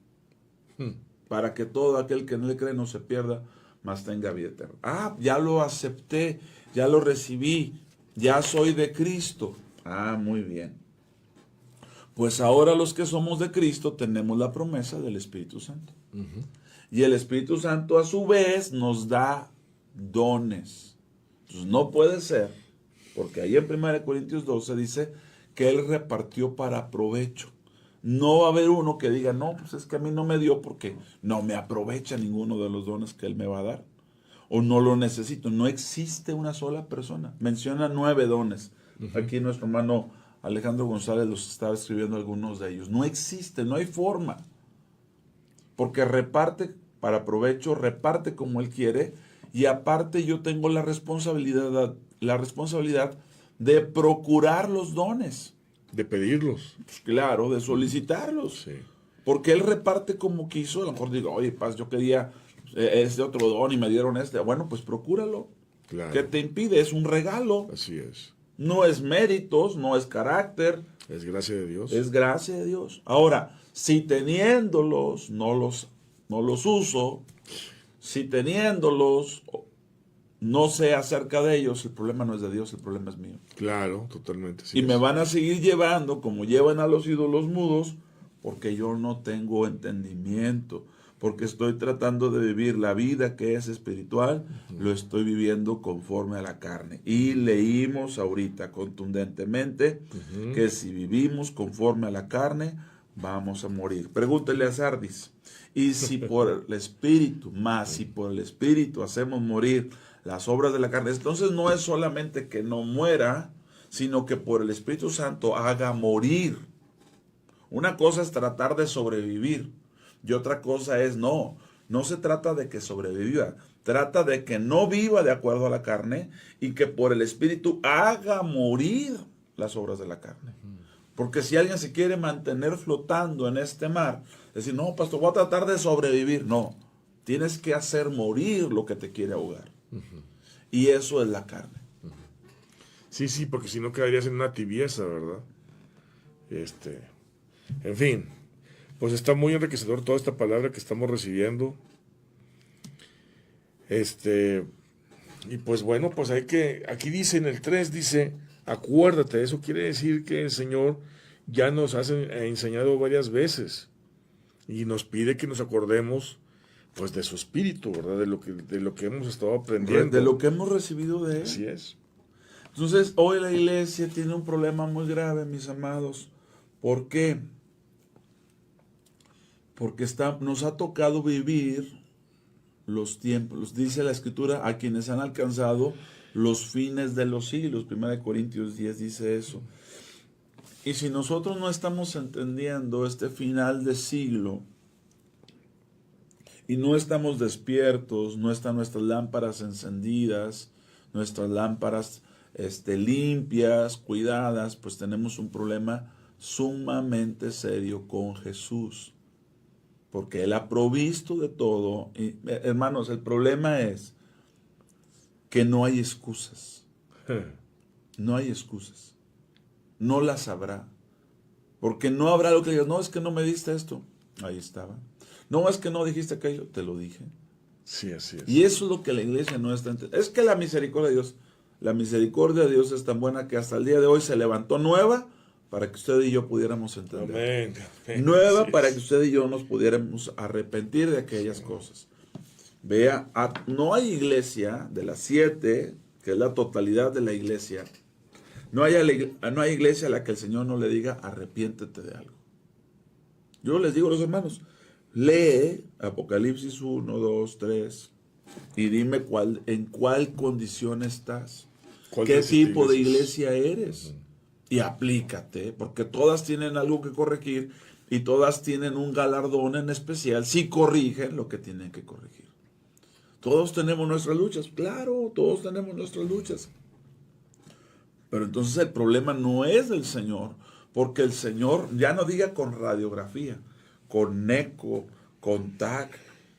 para que todo aquel que en él cree no se pierda, mas tenga vida eterna. Ya lo acepté, ya lo recibí, ya soy de Cristo. Muy bien. Pues ahora los que somos de Cristo tenemos la promesa del Espíritu Santo. Y el Espíritu Santo a su vez nos da dones. Entonces no puede ser, porque ahí en 1 Corintios 12 dice que Él repartió para provecho. No va a haber uno que diga, no, pues es que a mí no me dio porque no me aprovecha ninguno de los dones que Él me va a dar. O no lo necesito. No existe una sola persona. Menciona 9 dones. Aquí nuestro hermano Alejandro González los estaba escribiendo algunos de ellos. No existe, no hay forma. Porque reparte para provecho, reparte como Él quiere, y aparte yo tengo la responsabilidad de procurar los dones. De pedirlos. Pues claro, de solicitarlos. Sí. Porque Él reparte como quiso. A lo mejor digo, oye, Paz, yo quería este otro don y me dieron este. Bueno, pues procúralo. Claro. ¿Qué te impide? Es un regalo. Así es. No es méritos, no es carácter. Es gracia de Dios. Es gracia de Dios. Ahora, si teniéndolos no los uso, si teniéndolos no sé acerca de ellos, el problema no es de Dios, el problema es mío. Claro, totalmente. Y me van a seguir llevando como llevan a los ídolos mudos, porque yo no tengo entendimiento, porque estoy tratando de vivir la vida que es espiritual, lo estoy viviendo conforme a la carne. Y leímos ahorita contundentemente que si vivimos conforme a la carne, vamos a morir. Pregúntele a Sardis. Y si por el Espíritu, si por el Espíritu hacemos morir las obras de la carne, entonces no es solamente que no muera, sino que por el Espíritu Santo haga morir. Una cosa es tratar de sobrevivir y otra cosa es no se trata de que sobreviva, trata de que no viva de acuerdo a la carne y que por el Espíritu haga morir las obras de la carne. Porque si alguien se quiere mantener flotando en este mar, decir, no, pastor, voy a tratar de sobrevivir. No, tienes que hacer morir lo que te quiere ahogar. Y eso es la carne. Sí, porque si no quedarías en una tibieza, ¿verdad? En fin, pues está muy enriquecedor toda esta palabra que estamos recibiendo. Y pues bueno, pues aquí dice en el 3, dice, acuérdate, eso quiere decir que el Señor ya nos ha enseñado varias veces y nos pide que nos acordemos pues de su espíritu, ¿verdad? De lo que hemos estado aprendiendo. De lo que hemos recibido de Él. Así es. Entonces, hoy la iglesia tiene un problema muy grave, mis amados. ¿Por qué? Porque nos ha tocado vivir los tiempos, dice la Escritura, a quienes han alcanzado los fines de los siglos. 1 Corintios 10 dice eso. Y si nosotros no estamos entendiendo este final de siglo y no estamos despiertos, no están nuestras lámparas encendidas, nuestras lámparas limpias, cuidadas, pues tenemos un problema sumamente serio con Jesús. porque Él ha provisto de todo. Y, hermanos, el problema es que no hay excusas. No hay excusas. No las habrá. Porque no habrá lo que digas, no, es que no me diste esto. Ahí estaba. No, es que no dijiste aquello. Te lo dije. Sí, así es. Y eso es lo que la iglesia no está entendiendo. Es que la misericordia de Dios es tan buena que hasta el día de hoy se levantó nueva para que usted y yo pudiéramos entender. Amén. Nueva Sí, para que usted y yo nos pudiéramos arrepentir de aquellas cosas. Vea, no hay iglesia de las 7, que es la totalidad de la iglesia, no hay iglesia a la que el Señor no le diga arrepiéntete de algo. Yo les digo a los hermanos, lee Apocalipsis 1, 2, 3 y dime en cuál condición estás, qué tipo de iglesia eres y aplícate, porque todas tienen algo que corregir y todas tienen un galardón en especial si corrigen lo que tienen que corregir. Todos tenemos nuestras luchas, claro, todos tenemos nuestras luchas. Pero entonces el problema no es del Señor, porque el Señor, ya no diga con radiografía, con eco, con TAC,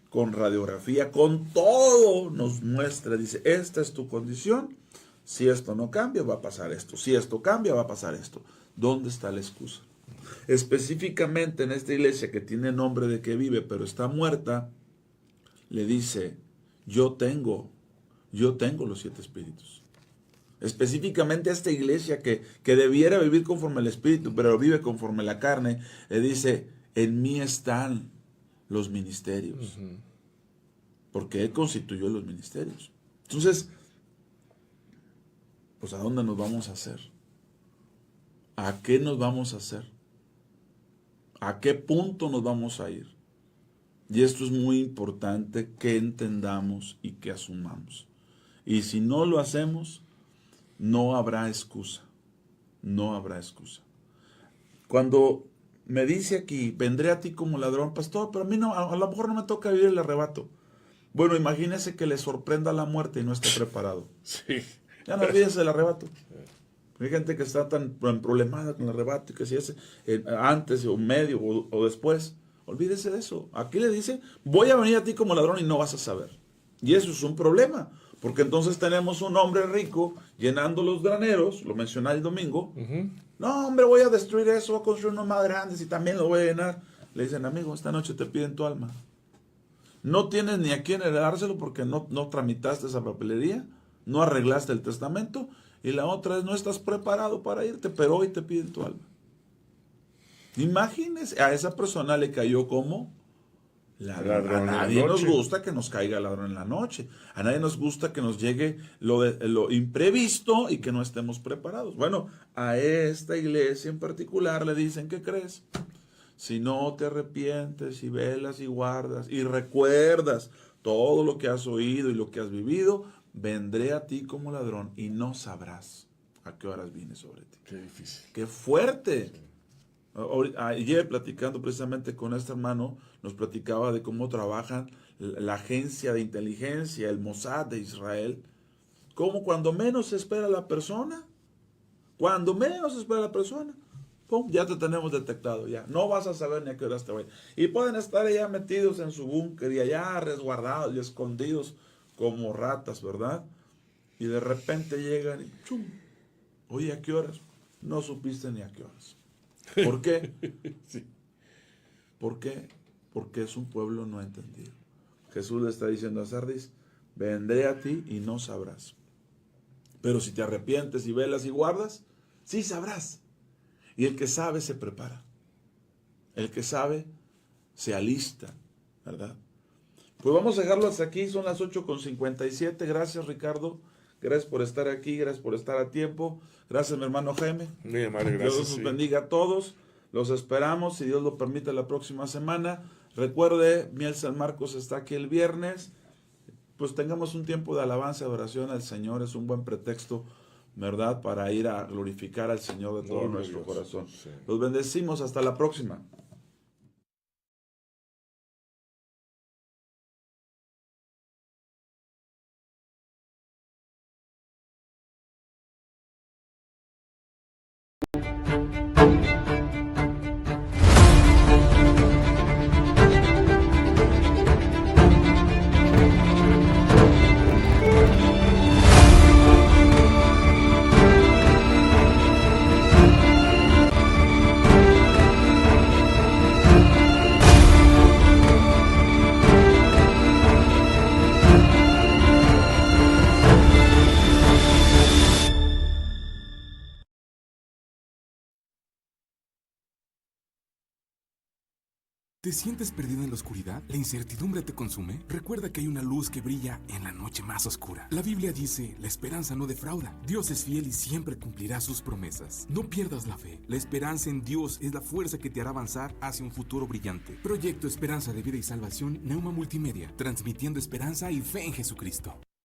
con radiografía, con todo nos muestra, dice, esta es tu condición, si esto no cambia va a pasar esto, si esto cambia va a pasar esto. ¿Dónde está la excusa? Específicamente en esta iglesia que tiene nombre de que vive pero está muerta, le dice, yo tengo los 7 espíritus. Específicamente a esta iglesia que debiera vivir conforme al espíritu, pero vive conforme a la carne, le dice, en mí están los ministerios. Porque Él constituyó los ministerios. Entonces, pues ¿a dónde nos vamos a hacer? ¿A qué nos vamos a hacer? ¿A qué punto nos vamos a ir? Y esto es muy importante que entendamos y que asumamos. Y si no lo hacemos, no habrá excusa. No habrá excusa. Cuando me dice aquí, vendré a ti como ladrón, pastor, pero a mí no, a lo mejor no me toca vivir el arrebato. Bueno, imagínese que le sorprenda la muerte y no esté preparado. Sí. Ya no olvides el arrebato. Hay gente que está tan problemada con el arrebato y que si es antes o medio o después. Olvídese de eso. Aquí le dice, voy a venir a ti como ladrón y no vas a saber. Y eso es un problema. Porque entonces tenemos un hombre rico llenando los graneros, lo mencioné el domingo. No, hombre, voy a destruir eso, voy a construir unos más grandes y también lo voy a llenar. Le dicen, amigo, esta noche te piden tu alma. No tienes ni a quién heredárselo porque no tramitaste esa papelería, no arreglaste el testamento. Y la otra es, no estás preparado para irte, pero hoy te piden tu alma. Imagínese, a esa persona le cayó como ladrón. A nadie nos gusta que nos caiga ladrón en la noche. A nadie nos gusta que nos llegue lo imprevisto y que no estemos preparados. Bueno, a esta iglesia en particular le dicen, ¿qué crees? Si no te arrepientes y velas y guardas y recuerdas todo lo que has oído y lo que has vivido, vendré a ti como ladrón y no sabrás a qué horas vine sobre ti. Qué difícil. ¡Qué fuerte! Ayer platicando precisamente con este hermano, nos platicaba de cómo trabajan la agencia de inteligencia, el Mossad de Israel. Cómo cuando menos se espera la persona, ¡pum!, ya te tenemos detectado, ya. No vas a saber ni a qué horas te voy. Y pueden estar allá metidos en su búnker y allá resguardados y escondidos como ratas, ¿verdad? Y de repente llegan y ¡chum! Oye, ¿a qué horas? No supiste ni a qué horas. ¿Por qué? Sí. ¿Por qué? Porque es un pueblo no entendido. Jesús le está diciendo a Sardis, vendré a ti y no sabrás. Pero si te arrepientes y velas y guardas, sí sabrás. Y el que sabe se prepara. El que sabe se alista, ¿verdad? Pues vamos a dejarlo hasta aquí, son las 8:57. Gracias, Ricardo. Gracias por estar aquí, gracias por estar a tiempo. Gracias, mi hermano Jaime. Muy amable, gracias. Dios nos bendiga a todos. Los esperamos, si Dios lo permite, la próxima semana. Recuerde, Miel San Marcos está aquí el viernes. Pues tengamos un tiempo de alabanza y adoración al Señor. Es un buen pretexto, ¿verdad?, para ir a glorificar al Señor de todo nuestro corazón. Sí. Los bendecimos. Hasta la próxima. ¿Te sientes perdido en la oscuridad? ¿La incertidumbre te consume? Recuerda que hay una luz que brilla en la noche más oscura. La Biblia dice, la esperanza no defrauda. Dios es fiel y siempre cumplirá sus promesas. No pierdas la fe. La esperanza en Dios es la fuerza que te hará avanzar hacia un futuro brillante. Proyecto Esperanza de Vida y Salvación, Neuma Multimedia, transmitiendo esperanza y fe en Jesucristo.